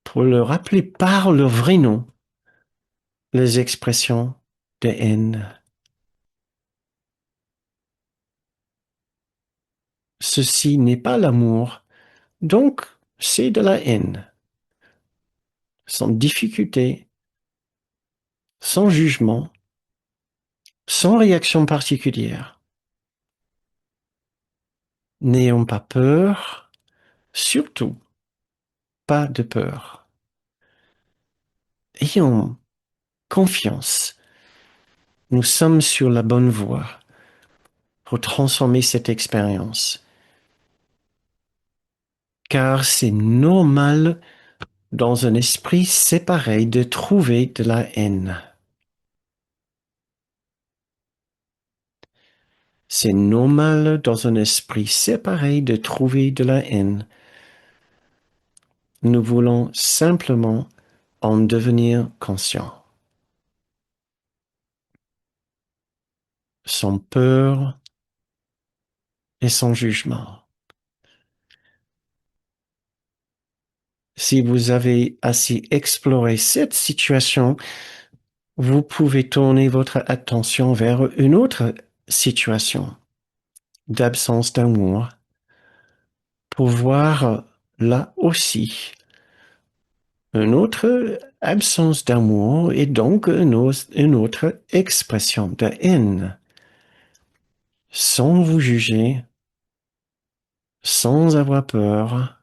pour le rappeler par le vrai nom les expressions de haine. Ceci n'est pas l'amour, donc c'est de la haine, sans difficulté, sans jugement, sans réaction particulière. N'ayons pas peur, surtout pas de peur. Ayons confiance. Nous sommes sur la bonne voie pour transformer cette expérience. Car c'est normal dans un esprit séparé de trouver de la haine. C'est normal dans un esprit séparé de trouver de la haine. Nous voulons simplement en devenir conscients. Sans peur et sans jugement. Si vous avez assez exploré cette situation, vous pouvez tourner votre attention vers une autre situation d'absence d'amour pour voir là aussi une autre absence d'amour et donc une autre expression de haine. Sans vous juger, sans avoir peur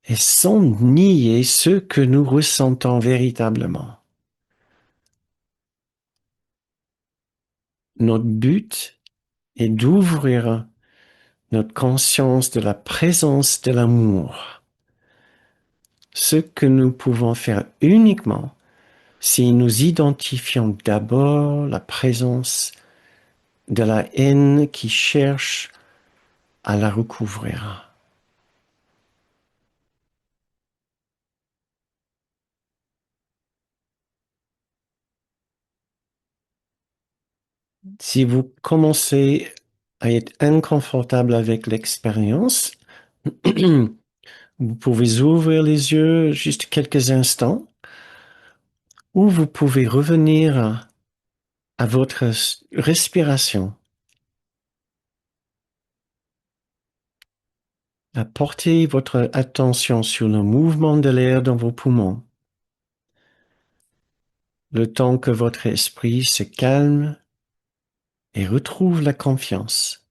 et sans nier ce que nous ressentons véritablement. Notre but est d'ouvrir notre conscience de la présence de l'amour. Ce que nous pouvons faire uniquement si nous identifions d'abord la présence de la haine qui cherche à la recouvrir. Si vous commencez à être inconfortable avec l'expérience, vous pouvez ouvrir les yeux juste quelques instants ou vous pouvez revenir à votre respiration. Portez votre attention sur le mouvement de l'air dans vos poumons, le temps que votre esprit se calme et retrouve la confiance.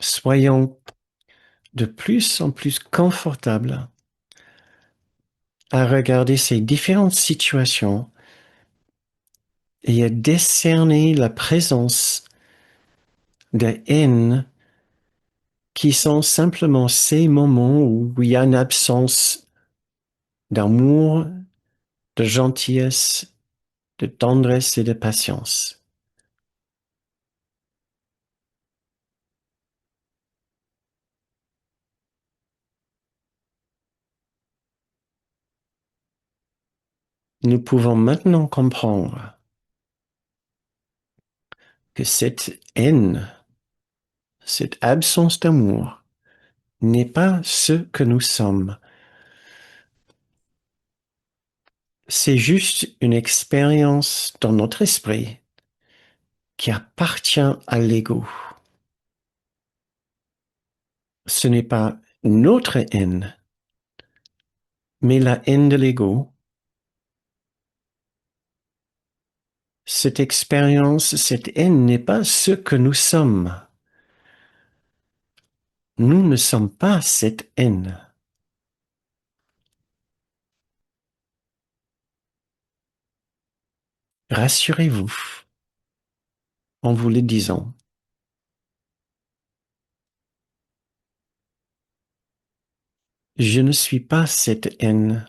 Soyons de plus en plus confortables à regarder ces différentes situations et à décerner la présence de haine qui sont simplement ces moments où il y a une absence d'amour, de gentillesse, de tendresse et de patience. Nous pouvons maintenant comprendre que cette haine, cette absence d'amour, n'est pas ce que nous sommes. C'est juste une expérience dans notre esprit qui appartient à l'ego. Ce n'est pas notre haine, mais la haine de l'ego. Cette expérience, cette haine n'est pas ce que nous sommes. Nous ne sommes pas cette haine. Rassurez-vous en vous le disant. Je ne suis pas cette haine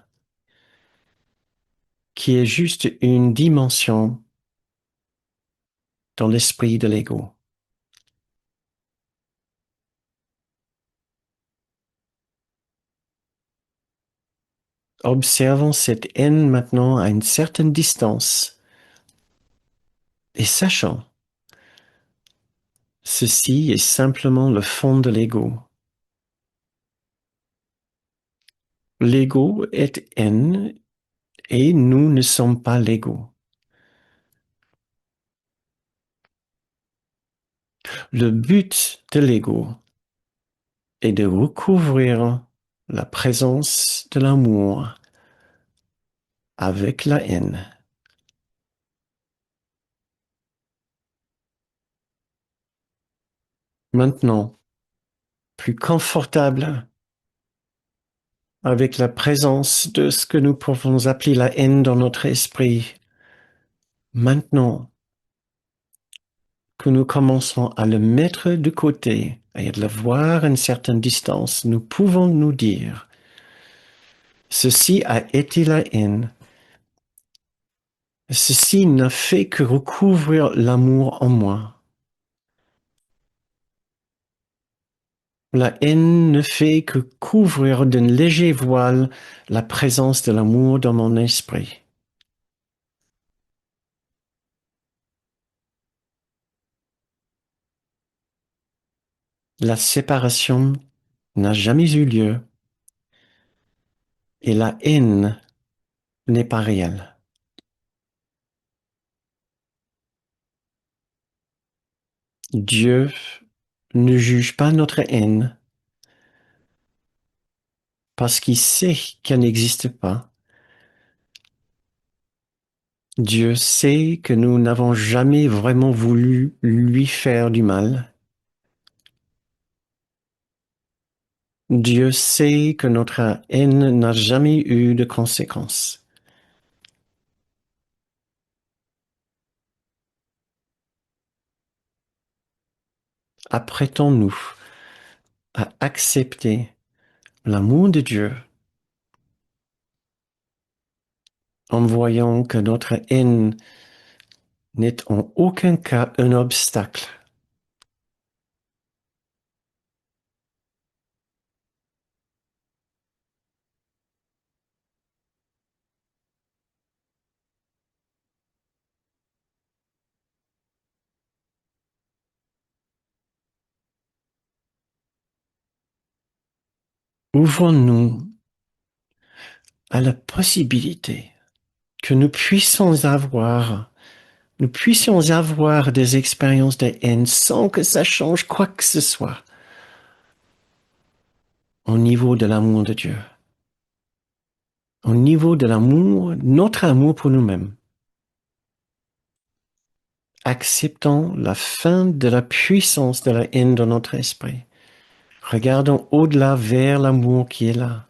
qui est juste une dimension dans l'esprit de l'ego. Observons cette haine maintenant à une certaine distance et sachant, ceci est simplement le fond de l'ego. L'ego est haine et nous ne sommes pas l'ego. Le but de l'ego est de recouvrir la présence de l'amour avec la haine. Maintenant, plus confortable avec la présence de ce que nous pouvons appeler la haine dans notre esprit. Maintenant que nous commençons à le mettre de côté et à le voir à une certaine distance, nous pouvons nous dire, ceci a été la haine. Ceci n'a fait que recouvrir l'amour en moi. La haine ne fait que couvrir d'un léger voile la présence de l'amour dans mon esprit. La séparation n'a jamais eu lieu et la haine n'est pas réelle. Dieu ne juge pas notre haine parce qu'il sait qu'elle n'existe pas. Dieu sait que nous n'avons jamais vraiment voulu lui faire du mal. Dieu sait que notre haine n'a jamais eu de conséquences. Apprêtons-nous à accepter l'amour de Dieu en voyant que notre haine n'est en aucun cas un obstacle. Ouvrons-nous à la possibilité que nous puissions avoir des expériences de haine sans que ça change quoi que ce soit au niveau de l'amour de Dieu, au niveau de l'amour, notre amour pour nous-mêmes. Acceptons la fin de la puissance de la haine dans notre esprit. Regardons au-delà vers l'amour qui est là,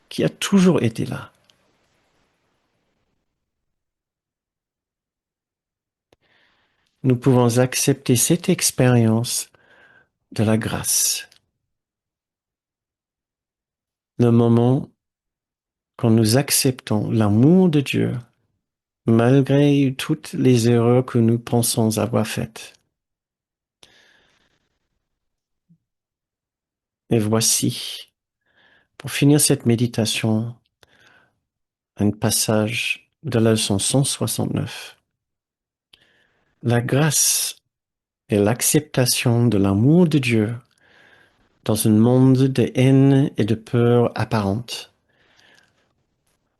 qui a toujours été là. Nous pouvons accepter cette expérience de la grâce. Le moment quand nous acceptons l'amour de Dieu malgré toutes les erreurs que nous pensons avoir faites. Et voici, pour finir cette méditation, un passage de la leçon 169. La grâce et l'acceptation de l'amour de Dieu dans un monde de haine et de peur apparente.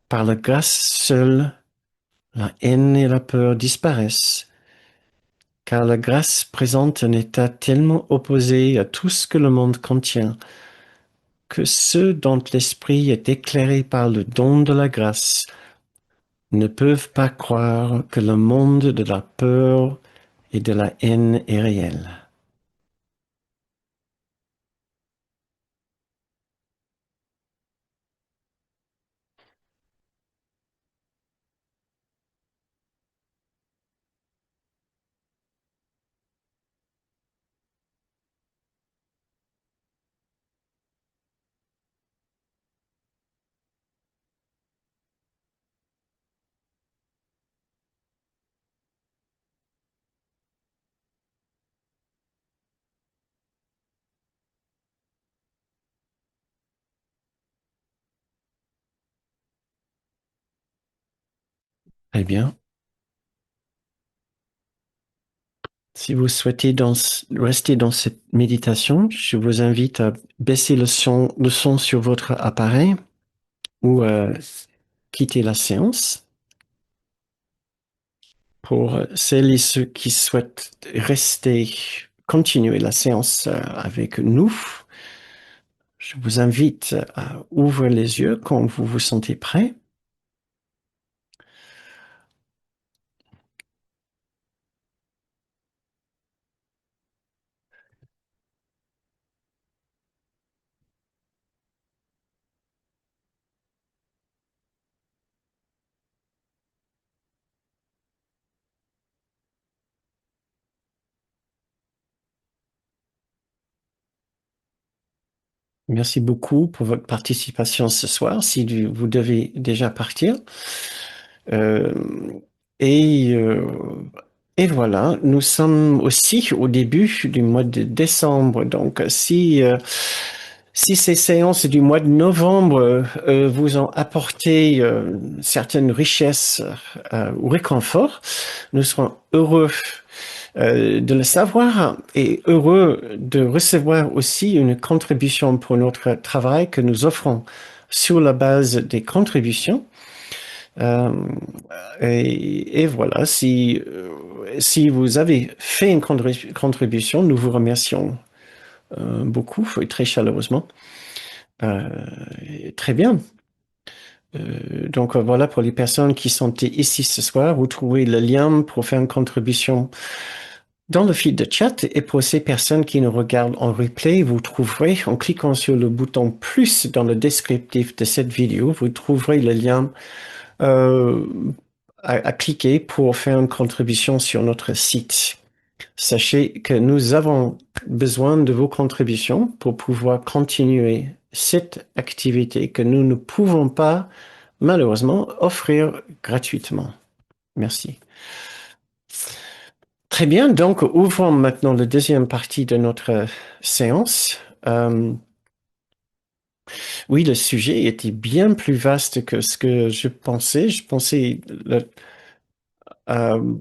Par la grâce seule, la haine et la peur disparaissent, car la grâce présente un état tellement opposé à tout ce que le monde contient, que ceux dont l'esprit est éclairé par le don de la grâce ne peuvent pas croire que le monde de la peur et de la haine est réel. Eh bien, si vous souhaitez rester dans cette méditation, je vous invite à baisser le son sur votre appareil ou quitter la séance. Pour celles et ceux qui souhaitent continuer la séance avec nous, je vous invite à ouvrir les yeux quand vous vous sentez prêt. Merci beaucoup pour votre participation ce soir. Si vous devez déjà partir. Euh, et, euh, et voilà, nous sommes aussi au début du mois de décembre. Donc, si ces séances du mois de novembre vous ont apporté certaines richesses ou réconfort, nous serons heureux de le savoir et heureux de recevoir aussi une contribution pour notre travail que nous offrons sur la base des contributions. Euh, et voilà, si vous avez fait une contribution, nous vous remercions beaucoup et très chaleureusement. Euh, Très bien. Donc voilà, pour les personnes qui sont ici ce soir, vous trouvez le lien pour faire une contribution dans le fil de chat. Et pour ces personnes qui nous regardent en replay, vous trouverez, en cliquant sur le bouton plus dans le descriptif de cette vidéo, vous trouverez le lien euh, à cliquer pour faire une contribution sur notre site. Sachez que nous avons besoin de vos contributions pour pouvoir continuer cette activité que nous ne pouvons pas, malheureusement, offrir gratuitement. Merci. Très bien, donc ouvrons maintenant la deuxième partie de notre séance. Oui, le sujet était bien plus vaste que ce que je pensais. Je pensais euh,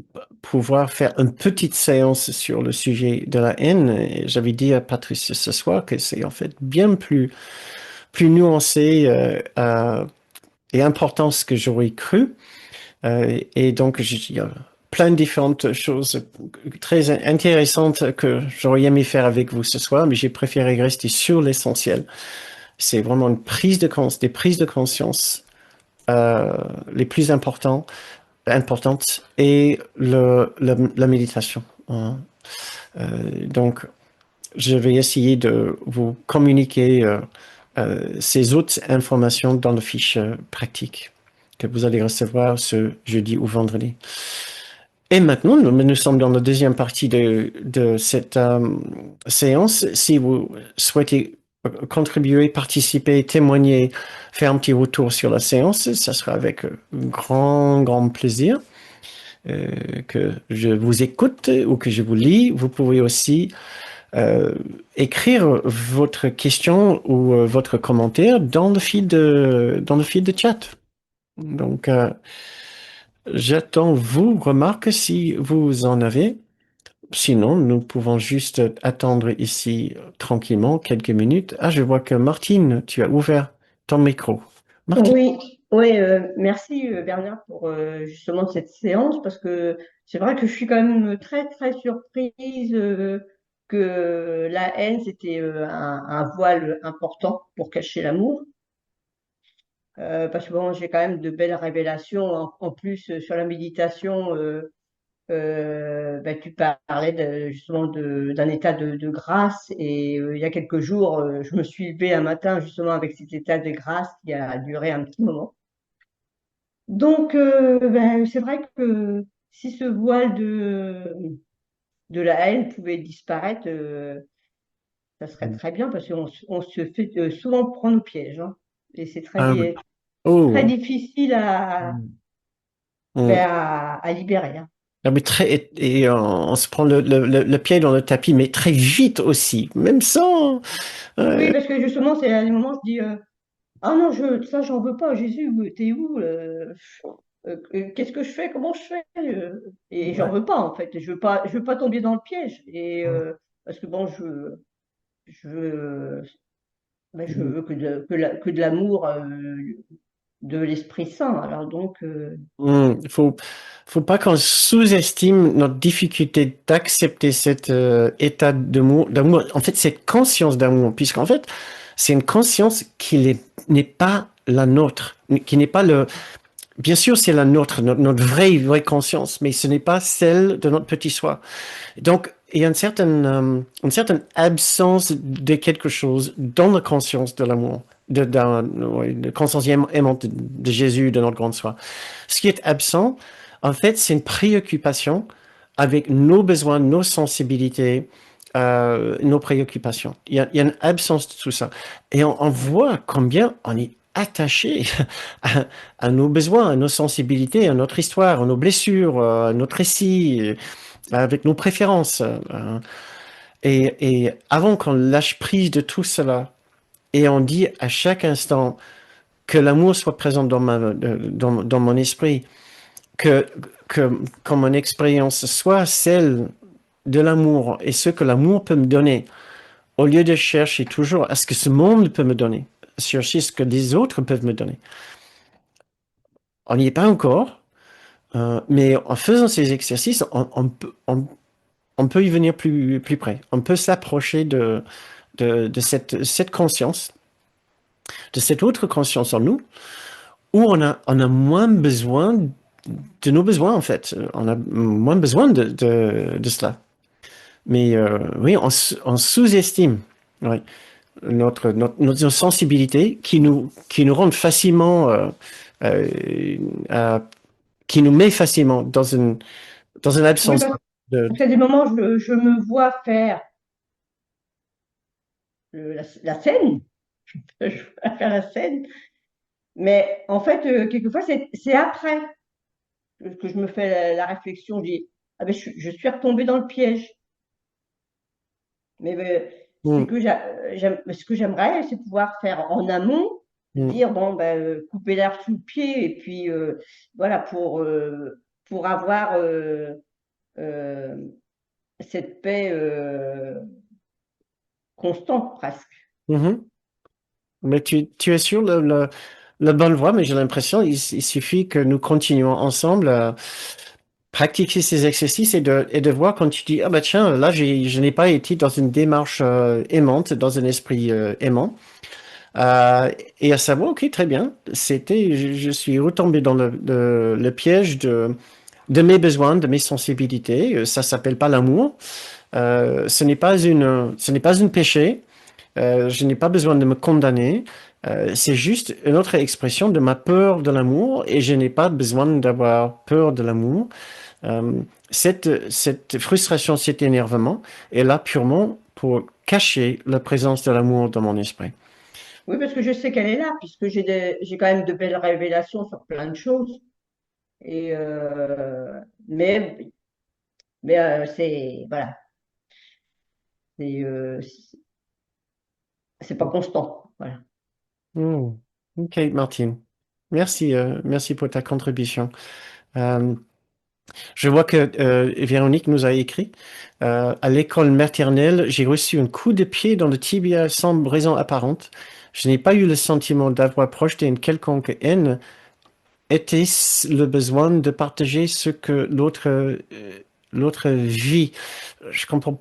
pouvoir faire une petite séance sur le sujet de la haine. Et j'avais dit à Patricia ce soir que c'est en fait bien plus nuancé et important ce que j'aurais cru. Et donc, il y a plein de différentes choses très intéressantes que j'aurais aimé faire avec vous ce soir, mais j'ai préféré rester sur l'essentiel. C'est vraiment des prises de conscience les plus importantes et la méditation, hein. Donc, je vais essayer de vous communiquer ces autres informations dans le fiche pratique que vous allez recevoir ce jeudi ou vendredi. Et maintenant, nous sommes dans la deuxième partie de cette séance. Si vous souhaitez contribuer, participer, témoigner, faire un petit retour sur la séance, ça sera avec grand plaisir. que je vous écoute ou que je vous lis, vous pouvez aussi euh, écrire votre question ou votre commentaire dans le fil de chat. Donc, j'attends vos remarques si vous en avez. Sinon, nous pouvons juste attendre ici tranquillement quelques minutes. Ah, je vois que Martine, tu as ouvert ton micro. Martine. Oui, oui, merci Bernard pour justement cette séance parce que c'est vrai que je suis quand même très très surprise que la haine c'était un voile important pour cacher l'amour. Parce que bon, j'ai quand même de belles révélations en plus sur la méditation. Tu parlais justement d'un état de grâce et il y a quelques jours, je me suis levée un matin justement avec cet état de grâce qui a duré un petit moment. Donc, c'est vrai que si ce voile de la haine pouvait disparaître, ça serait très bien parce on se fait souvent prendre au piège, hein. Et c'est Ah oui. très Oh. difficile On- à libérer, hein. ah, mais et on se prend le pied dans le tapis, mais très vite aussi, même sans. Oui, euh, parce que justement, c'est à des moments, je dis, ah non, ça, j'en veux pas. Jésus, t'es où? Qu'est-ce que je fais? Comment je fais? Et j'en ouais. veux pas, en fait. Je veux pas tomber dans le piège. Et parce que bon, je veux, je veux que de l'amour de l'Esprit Saint. Alors donc, Faut pas qu'on sous-estime notre difficulté d'accepter cet état d'amour. En fait, cette conscience d'amour, puisqu'en fait, c'est une conscience n'est pas la nôtre, qui n'est pas le. Bien sûr, c'est la nôtre, notre vraie conscience, mais ce n'est pas celle de notre petit soi. Donc, il y a une certaine absence de quelque chose dans la conscience de l'amour, ouais, de conscience aimante de Jésus, de notre grande soi. Ce qui est absent, en fait, c'est une préoccupation avec nos besoins, nos sensibilités, nos préoccupations. Il y a une absence de tout ça. Et on voit combien on est attaché à nos besoins, à nos sensibilités, à notre histoire, à nos blessures, à notre récit, avec nos préférences. Et avant qu'on lâche prise de tout cela, et on dit à chaque instant que l'amour soit présent dans mon esprit, que, que mon expérience soit celle de l'amour et ce que l'amour peut me donner, au lieu de chercher toujours à ce que ce monde peut me donner, chercher ce que les autres peuvent me donner. On n'y est pas encore, mais en faisant ces exercices, on peut y venir plus près. On peut s'approcher de cette conscience, de cette autre conscience en nous, où on a moins besoin de nos besoins, en fait. On a moins besoin de cela. Mais oui, on sous-estime, ouais, notre sensibilité qui nous rend facilement, euh, à- qui nous met facilement dans une oui, absence de. parce qu'à des moments, je me vois faire la scène. Je vois faire la scène. Mais en fait, quelquefois, c'est après que je me fais la réflexion. Je dis, ah ben, je suis retombée dans le piège. Mais c'est Mm, que ce que j'aimerais, c'est pouvoir faire en amont, mm, dire, bon, ben, couper l'herbe sous le pied, et puis voilà, pour avoir euh, cette paix constante presque. mhm. Mais tu es sur la bonne voie, mais j'ai l'impression il suffit que nous continuions ensemble à pratiquer ces exercices et de voir quand tu dis, ah bah tiens, là, je n'ai pas été dans une démarche aimante, dans un esprit aimant. Euh, et à savoir, ok, très bien, je suis retombé dans le piège de mes besoins, de mes sensibilités. Ça s'appelle pas l'amour. Ce n'est pas une péché. Je n'ai pas besoin de me condamner. C'est juste une autre expression de ma peur de l'amour et je n'ai pas besoin d'avoir peur de l'amour. Euh, cette frustration, cet énervement est là purement pour cacher la présence de l'amour dans mon esprit. Oui, parce que je sais qu'elle est là, puisque j'ai quand même de belles révélations sur plein de choses. Et, mais mais c'est voilà, c'est c'est pas constant. Voilà. Hmm. Ok, Martine. Merci, merci pour ta contribution. Euh, je vois que Véronique nous a écrit. À l'école maternelle, j'ai reçu un coup de pied dans le tibia sans raison apparente. Je n'ai pas eu le sentiment d'avoir projeté une quelconque haine. Était-ce le besoin de partager ce que l'autre vit? Je comprends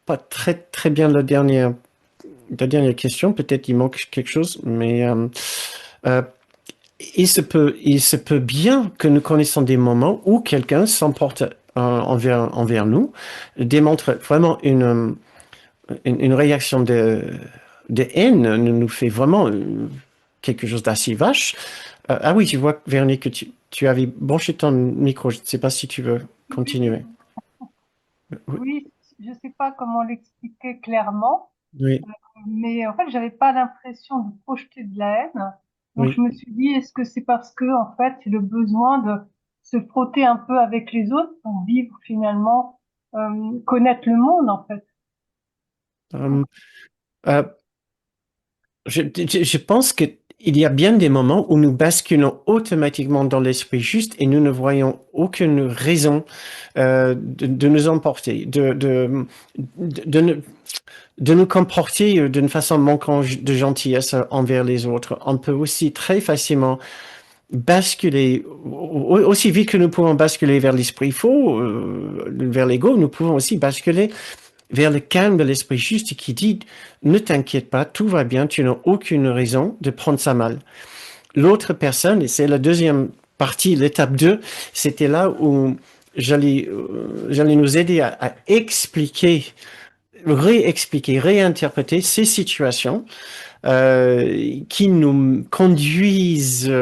pas très bien la dernière question. Peut-être il manque quelque chose, mais euh, il se peut bien que nous connaissons des moments où quelqu'un s'emporte envers nous, démontre vraiment une réaction de haine, nous fait vraiment quelque chose d'assez vache. Ah oui, je vois, Véronique, que tu avais branché ton micro. Je ne sais pas si tu veux Oui, continuer. Oui, oui, je sais pas comment l'expliquer clairement, oui, mais en fait, j'avais pas l'impression de projeter de la haine. Donc, je oui. me suis dit, est-ce que c'est parce que, en fait, c'est le besoin de se frotter un peu avec les autres pour vivre finalement, connaître le monde, en fait. Euh, euh, je pense qu'il y a bien des moments où nous basculons automatiquement dans l'esprit juste et nous ne voyons aucune raison de nous emporter, de, de nous comporter d'une façon manquant de gentillesse envers les autres. On peut aussi très facilement basculer, aussi vite que nous pouvons basculer vers l'esprit faux, vers l'ego, nous pouvons aussi basculer vers le calme de l'esprit juste qui dit, ne t'inquiète pas, tout va bien, tu n'as aucune raison de prendre ça mal. L'autre personne, et c'est la deuxième partie, l'étape 2, c'était là où j'allais nous aider à expliquer, réexpliquer, réinterpréter ces situations qui nous conduisent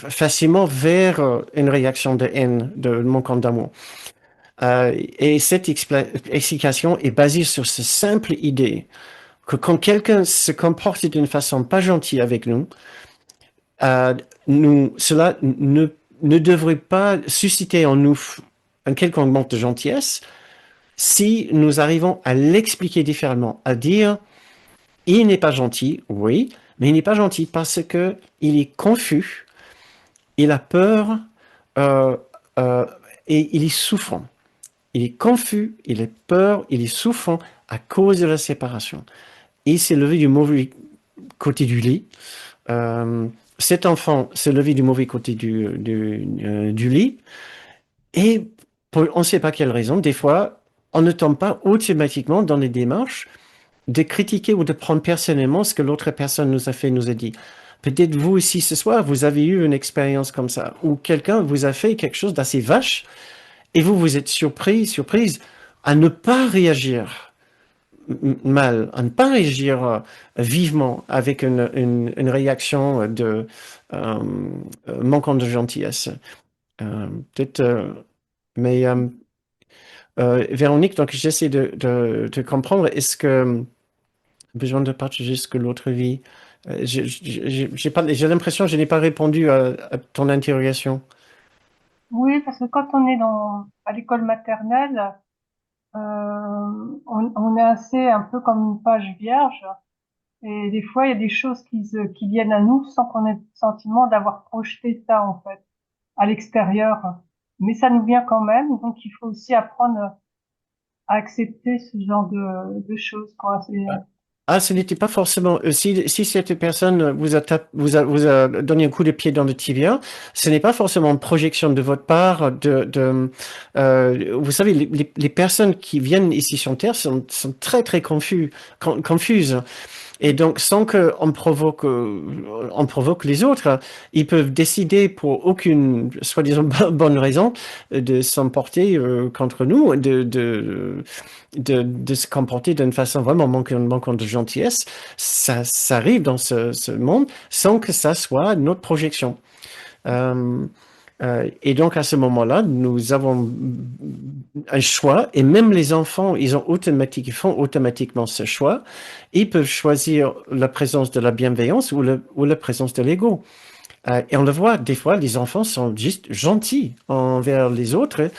facilement vers une réaction de haine, de manquant d'amour. Et cette explication est basée sur cette simple idée que quand quelqu'un se comporte d'une façon pas gentille avec nous, euh, cela ne devrait pas susciter en nous un quelconque manque de gentillesse si nous arrivons à l'expliquer différemment, à dire il n'est pas gentil, oui, mais il n'est pas gentil parce que il est confus, il a peur euh, euh, et il est souffrant. Il est confus, il est peur, il est souffrant à cause de la séparation. Il s'est levé du mauvais côté du lit. Euh, Cet enfant s'est levé du mauvais côté du lit. Et pour on ne sait pas quelle raison, des fois, on ne tombe pas automatiquement dans les démarches de critiquer ou de prendre personnellement ce que l'autre personne nous a fait, nous a dit. Peut-être vous aussi ce soir, vous avez eu une expérience comme ça, où quelqu'un vous a fait quelque chose d'assez vache, et vous êtes surprise à ne pas réagir mal, à ne pas réagir vivement avec une réaction de euh, manquant de gentillesse. Peut-être, mais Véronique, donc j'essaie de comprendre, est-ce que besoin de partager ce que l'autre vit? J'ai l'impression que je n'ai pas répondu à ton interrogation. Oui, parce que quand on est à l'école maternelle, on est assez un peu comme une page vierge. Et des fois, il y a des choses qui viennent à nous sans qu'on ait le sentiment d'avoir projeté ça, en fait, à l'extérieur. Mais ça nous vient quand même, donc il faut aussi apprendre à accepter ce genre de choses, quoi. Ah, ce n'était pas forcément. Si cette personne vous a donné un coup de pied dans le tibia, ce n'est pas forcément une projection de votre part. Vous savez, les personnes qui viennent ici sur Terre sont très confuses. Et donc, sans on provoque les autres, ils peuvent décider pour aucune, soi-disant, bonne raison de s'emporter contre nous, de se comporter d'une façon vraiment manquant de gentillesse. Ça arrive dans ce monde sans que ça soit notre projection. Euh, et donc à ce moment-là, nous avons un choix, et même les enfants, ils font automatiquement ce choix. Ils peuvent choisir la présence de la bienveillance ou la présence de l'ego. Et on le voit, des fois, les enfants sont juste gentils envers les autres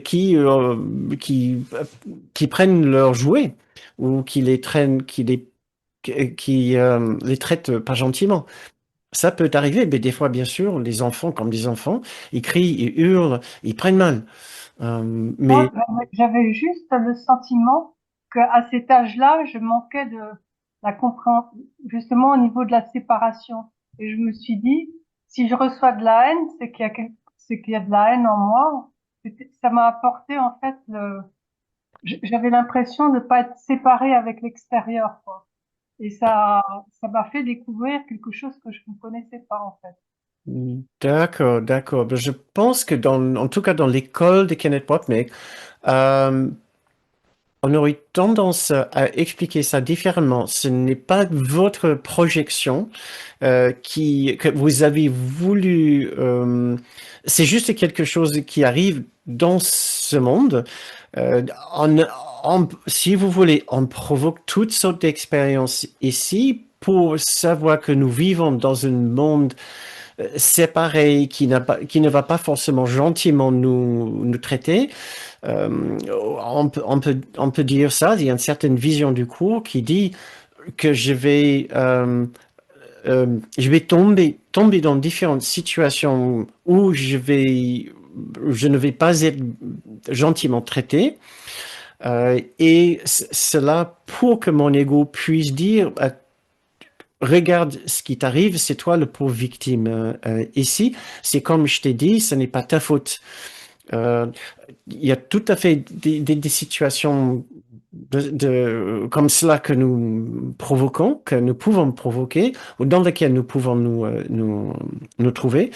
qui prennent leurs jouets ou qui les traînent, qui les traitent pas gentiment. Ça peut arriver, mais des fois, bien sûr, les enfants, comme des enfants, ils crient, ils hurlent, ils prennent mal. Moi, Mais j'avais juste le sentiment qu'à cet âge-là, je manquais de la compréhension, justement au niveau de la séparation. Et je me suis dit, si je reçois de la haine, c'est qu'il y a de la haine en moi. Ça m'a apporté, en fait, j'avais l'impression de ne pas être séparée avec l'extérieur, quoi. Et ça m'a fait découvrir quelque chose que je ne connaissais pas, en fait. d'accord, d'accord. Ben, je pense que en tout cas dans l'école de Kenneth Wapnick, euh, on aurait tendance à expliquer ça différemment. Ce n'est pas votre projection que vous avez voulu. C'est juste quelque chose qui arrive dans ce monde. Euh, on- si vous voulez, on provoque toutes sortes d'expériences ici pour savoir que nous vivons dans un monde séparé qui ne va pas forcément gentiment nous traiter. Euh, on peut dire ça. Il y a une certaine vision du cours qui dit que je vais tomber dans différentes situations où je ne vais pas être gentiment traité. Et cela pour que mon ego puisse dire, regarde ce qui t'arrive, c'est toi le pauvre victime. Ici, c'est comme je t'ai dit, ce n'est pas ta faute. Euh, il y a tout à fait des situations comme cela que nous provoquons, que nous pouvons provoquer, ou dans lesquelles nous pouvons nous trouver.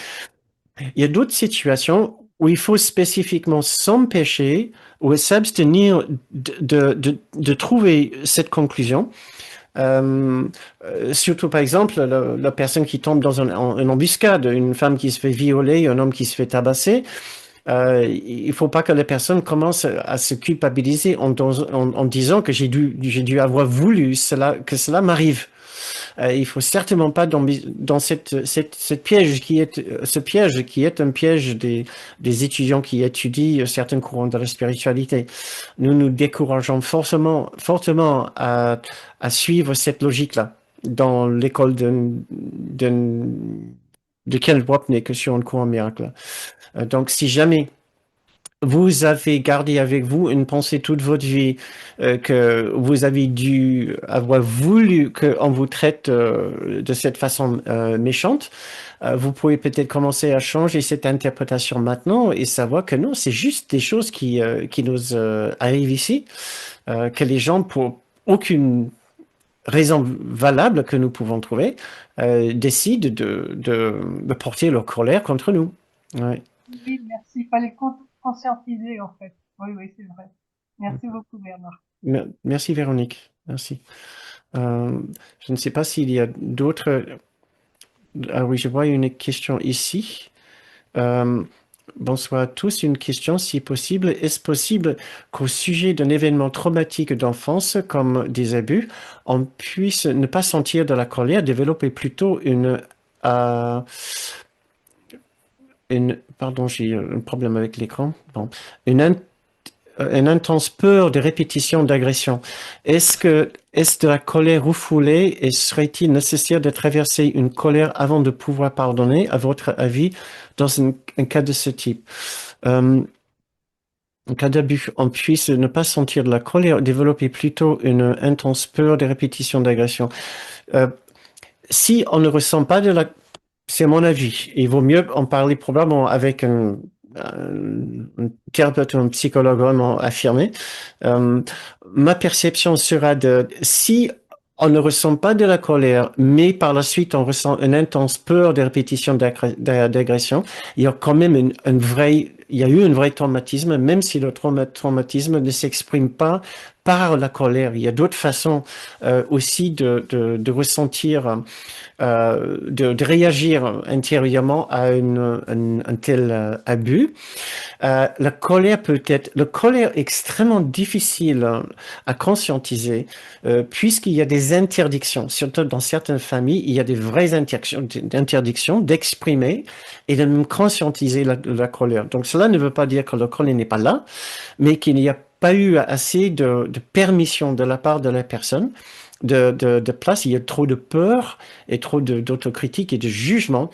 Il y a d'autres situations où il faut spécifiquement s'empêcher ou s'abstenir de trouver cette conclusion. Euh, Surtout, par exemple, la personne qui tombe dans une embuscade, une femme qui se fait violer, un homme qui se fait tabasser. Il ne faut pas que la personne commence à se culpabiliser en disant que j'ai dû avoir voulu que cela m'arrive. Il faut certainement pas dans cette piège ce piège qui est un piège des étudiants qui étudient certains courants de la spiritualité. Nous nous décourageons fortement à suivre cette logique-là dans l'école de Ken Wapnick sur un courant miracle. Donc, si jamais vous avez gardé avec vous une pensée toute votre vie que vous avez dû avoir voulu qu'on vous traite de cette façon méchante, vous pouvez peut-être commencer à changer cette interprétation maintenant et savoir que non, c'est juste des choses qui nous arrivent ici, que les gens, pour aucune raison valable que nous pouvons trouver, décident de porter leur colère contre nous. Ouais. Oui, merci. Il fallait conscientiser, en fait. Oui, oui, c'est vrai. Merci beaucoup, Bernard. Merci Véronique. Merci. Je ne sais pas s'il y a d'autres. Ah oui, je vois une question ici. Euh, Bonsoir à tous. Une question, si possible. Est-ce possible qu'au sujet d'un événement traumatique d'enfance, comme des abus, on puisse ne pas sentir de la colère, développer plutôt euh, pardon, j'ai un problème avec l'écran. Bon, une intense peur de répétition d'agression. Est-ce de la colère refoulée et serait-il nécessaire de traverser une colère avant de pouvoir pardonner, à votre avis, dans un cas de ce type? En cas d'abus, on puisse ne pas sentir de la colère, développer plutôt une intense peur de répétition d'agression. Euh, Si on ne ressent pas de la... C'est mon avis. Il vaut mieux en parler probablement avec un thérapeute ou un psychologue vraiment affirmé. Ma perception sera si on ne ressent pas de la colère, mais par la suite on ressent une intense peur de répétition d'agression, il y a quand même il y a eu un vrai traumatisme, même si le traumatisme ne s'exprime pas par la colère. Il y a d'autres façons aussi de ressentir, de réagir intérieurement à un tel abus. Le colère est extrêmement difficile à conscientiser, puisqu'il y a des interdictions. Surtout dans certaines familles, il y a des vraies interdictions d'exprimer et de même conscientiser la colère. Donc cela ne veut pas dire que la colère n'est pas là, mais qu'il n'y a pas eu assez de permission de la part de la personne, de place. Il y a trop de peur et trop d'autocritique et de jugement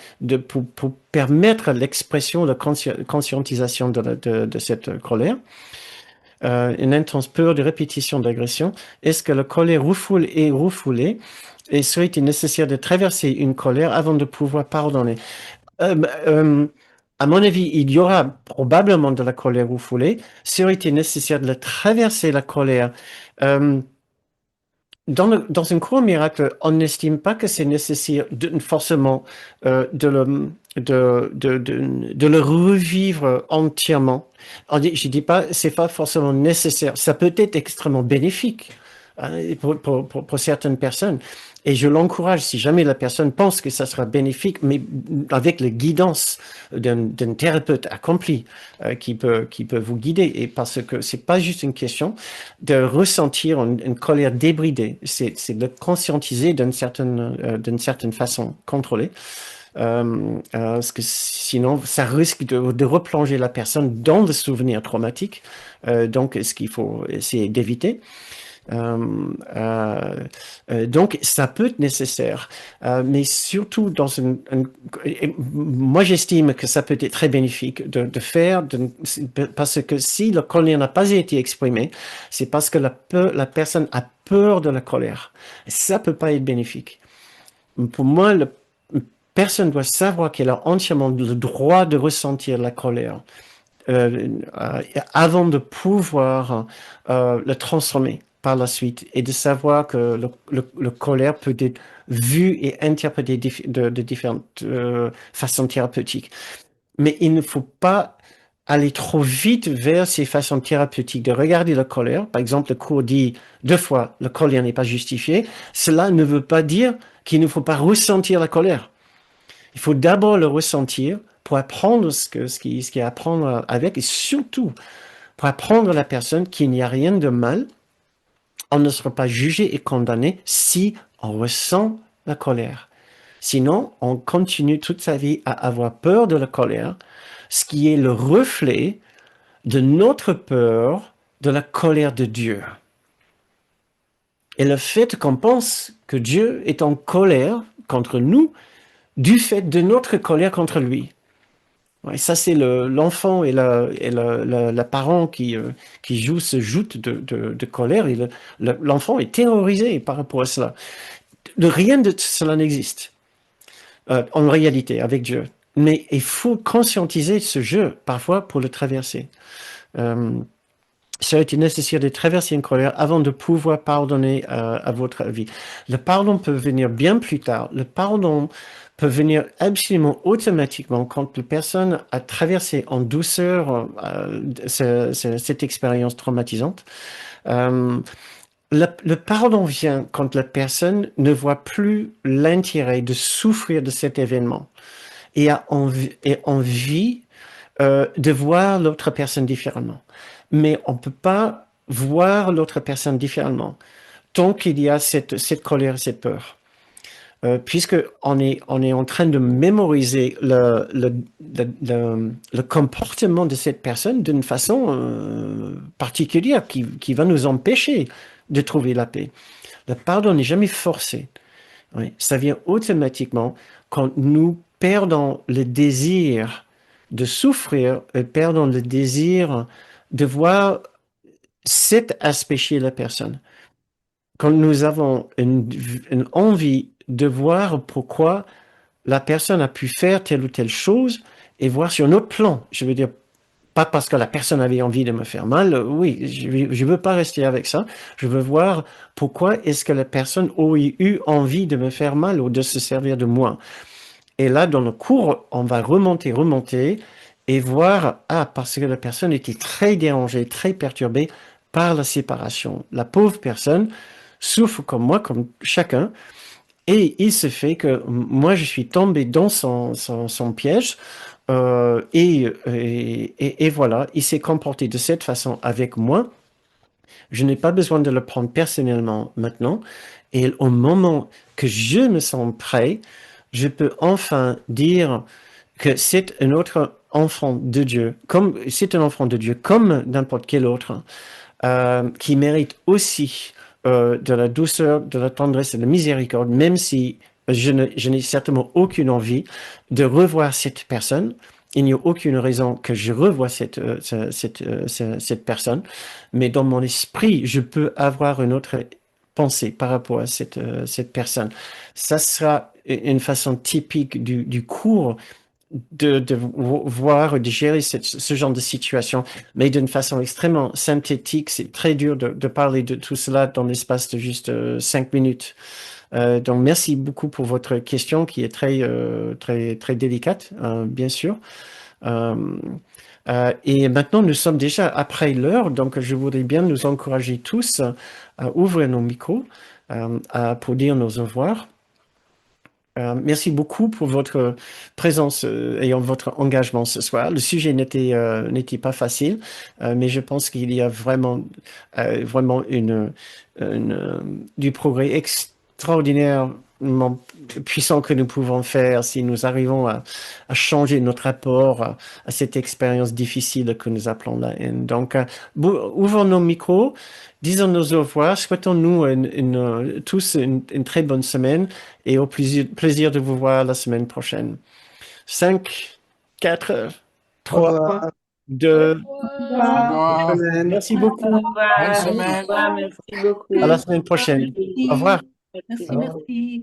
pour permettre l'expression, la conscientisation de cette colère. Une intense peur de répétition d'agression. Est-ce que la colère est refoulée et serait-il nécessaire de traverser une colère avant de pouvoir pardonner? À mon avis, il y aura probablement de la colère refoulée. Serait-il nécessaire de traverser la colère? Dans un cours miracle, on n'estime pas que c'est nécessaire forcément de le revivre entièrement. Je dis pas, c'est pas forcément nécessaire. Ça peut être extrêmement bénéfique pour certaines personnes. Et je l'encourage, si jamais la personne pense que ça sera bénéfique, mais avec la guidance d'un thérapeute accompli qui peut vous guider. Et parce que c'est pas juste une question de ressentir une colère débridée, c'est de conscientiser d'une certaine façon contrôlée. Parce que sinon, ça risque de replonger la personne dans le souvenir traumatique. Donc, ce qu'il faut essayer d'éviter. Donc, ça peut être nécessaire, mais surtout moi j'estime que ça peut être très bénéfique de faire, parce que si la colère n'a pas été exprimée, c'est parce que la personne a peur de la colère. Ça peut pas être bénéfique. Pour moi, personne doit savoir qu'elle a entièrement le droit de ressentir la colère avant de pouvoir le transformer par la suite et de savoir que le colère peut être vu et interprété de différentes façons thérapeutiques. Mais il ne faut pas aller trop vite vers ces façons thérapeutiques de regarder la colère. Par exemple, le cours dit 2 fois, la colère n'est pas justifiée. Cela ne veut pas dire qu'il ne faut pas ressentir la colère. Il faut d'abord le ressentir pour apprendre ce qu'il y a à apprendre avec, et surtout pour apprendre à la personne qu'il n'y a rien de mal. On ne sera pas jugé et condamné si on ressent la colère. Sinon, on continue toute sa vie à avoir peur de la colère, ce qui est le reflet de notre peur de la colère de Dieu. Et le fait qu'on pense que Dieu est en colère contre nous du fait de notre colère contre lui. Ouais, ça, c'est l'enfant et la parent qui joue ce joute de colère. Et l'enfant est terrorisé par rapport à cela. Rien de cela n'existe en réalité avec Dieu. Mais il faut conscientiser ce jeu parfois pour le traverser. Ça a été nécessaire de traverser une colère avant de pouvoir pardonner à votre vie. Le pardon peut venir bien plus tard. Le pardon peut venir absolument automatiquement quand la personne a traversé en douceur cette expérience traumatisante. Le pardon vient quand la personne ne voit plus l'intérêt de souffrir de cet événement et a envie de voir l'autre personne différemment. Mais on ne peut pas voir l'autre personne différemment tant qu'il y a cette colère, cette peur. Puisque on est en train de mémoriser le comportement de cette personne d'une façon particulière qui va nous empêcher de trouver la paix. Le pardon n'est jamais forcé. Oui, ça vient automatiquement quand nous perdons le désir de souffrir, perdons le désir de voir cet aspect chez la personne. Quand nous avons une envie de voir pourquoi la personne a pu faire telle ou telle chose et voir sur notre plan. Je veux dire, pas parce que la personne avait envie de me faire mal. Oui, je veux pas rester avec ça. Je veux voir pourquoi est-ce que la personne aurait eu envie de me faire mal ou de se servir de moi. Et là, dans le cours, on va remonter et voir, parce que la personne était très dérangée, très perturbée par la séparation. La pauvre personne souffre comme moi, comme chacun, et il se fait que moi, je suis tombé dans son piège, et voilà, il s'est comporté de cette façon avec moi. Je n'ai pas besoin de le prendre personnellement maintenant. Et au moment que je me sens prêt, je peux enfin dire que c'est un autre enfant de Dieu, comme c'est un enfant de Dieu, comme n'importe quel autre, qui mérite aussi de la douceur, de la tendresse et de la miséricorde, même si je n'ai certainement aucune envie de revoir cette personne. Il n'y a aucune raison que je revoie cette personne, mais dans mon esprit, je peux avoir une autre pensée par rapport à cette personne. Ça sera une façon typique du cours de voir, de gérer ce genre de situation, mais d'une façon extrêmement synthétique. C'est très dur de parler de tout cela dans l'espace de juste 5 minutes. Donc, merci beaucoup pour votre question qui est très délicate, bien sûr. Euh, et maintenant, nous sommes déjà après l'heure, donc je voudrais bien nous encourager tous à ouvrir nos micros pour dire nos au revoir. Merci beaucoup pour votre présence et votre engagement ce soir. Le sujet n'était pas facile, mais je pense qu'il y a vraiment du progrès extraordinairement puissant que nous pouvons faire si nous arrivons à changer notre rapport à cette expérience difficile que nous appelons la haine. Donc, ouvrons nos micros, disons-nous au revoir, souhaitons-nous tous une très bonne semaine et au plaisir de vous voir la semaine prochaine. 5, 4, 3, 2, merci beaucoup. Au revoir. Bonne Au semaine. revoir. Merci beaucoup. À la semaine prochaine. Au revoir. Merci, Au revoir. merci.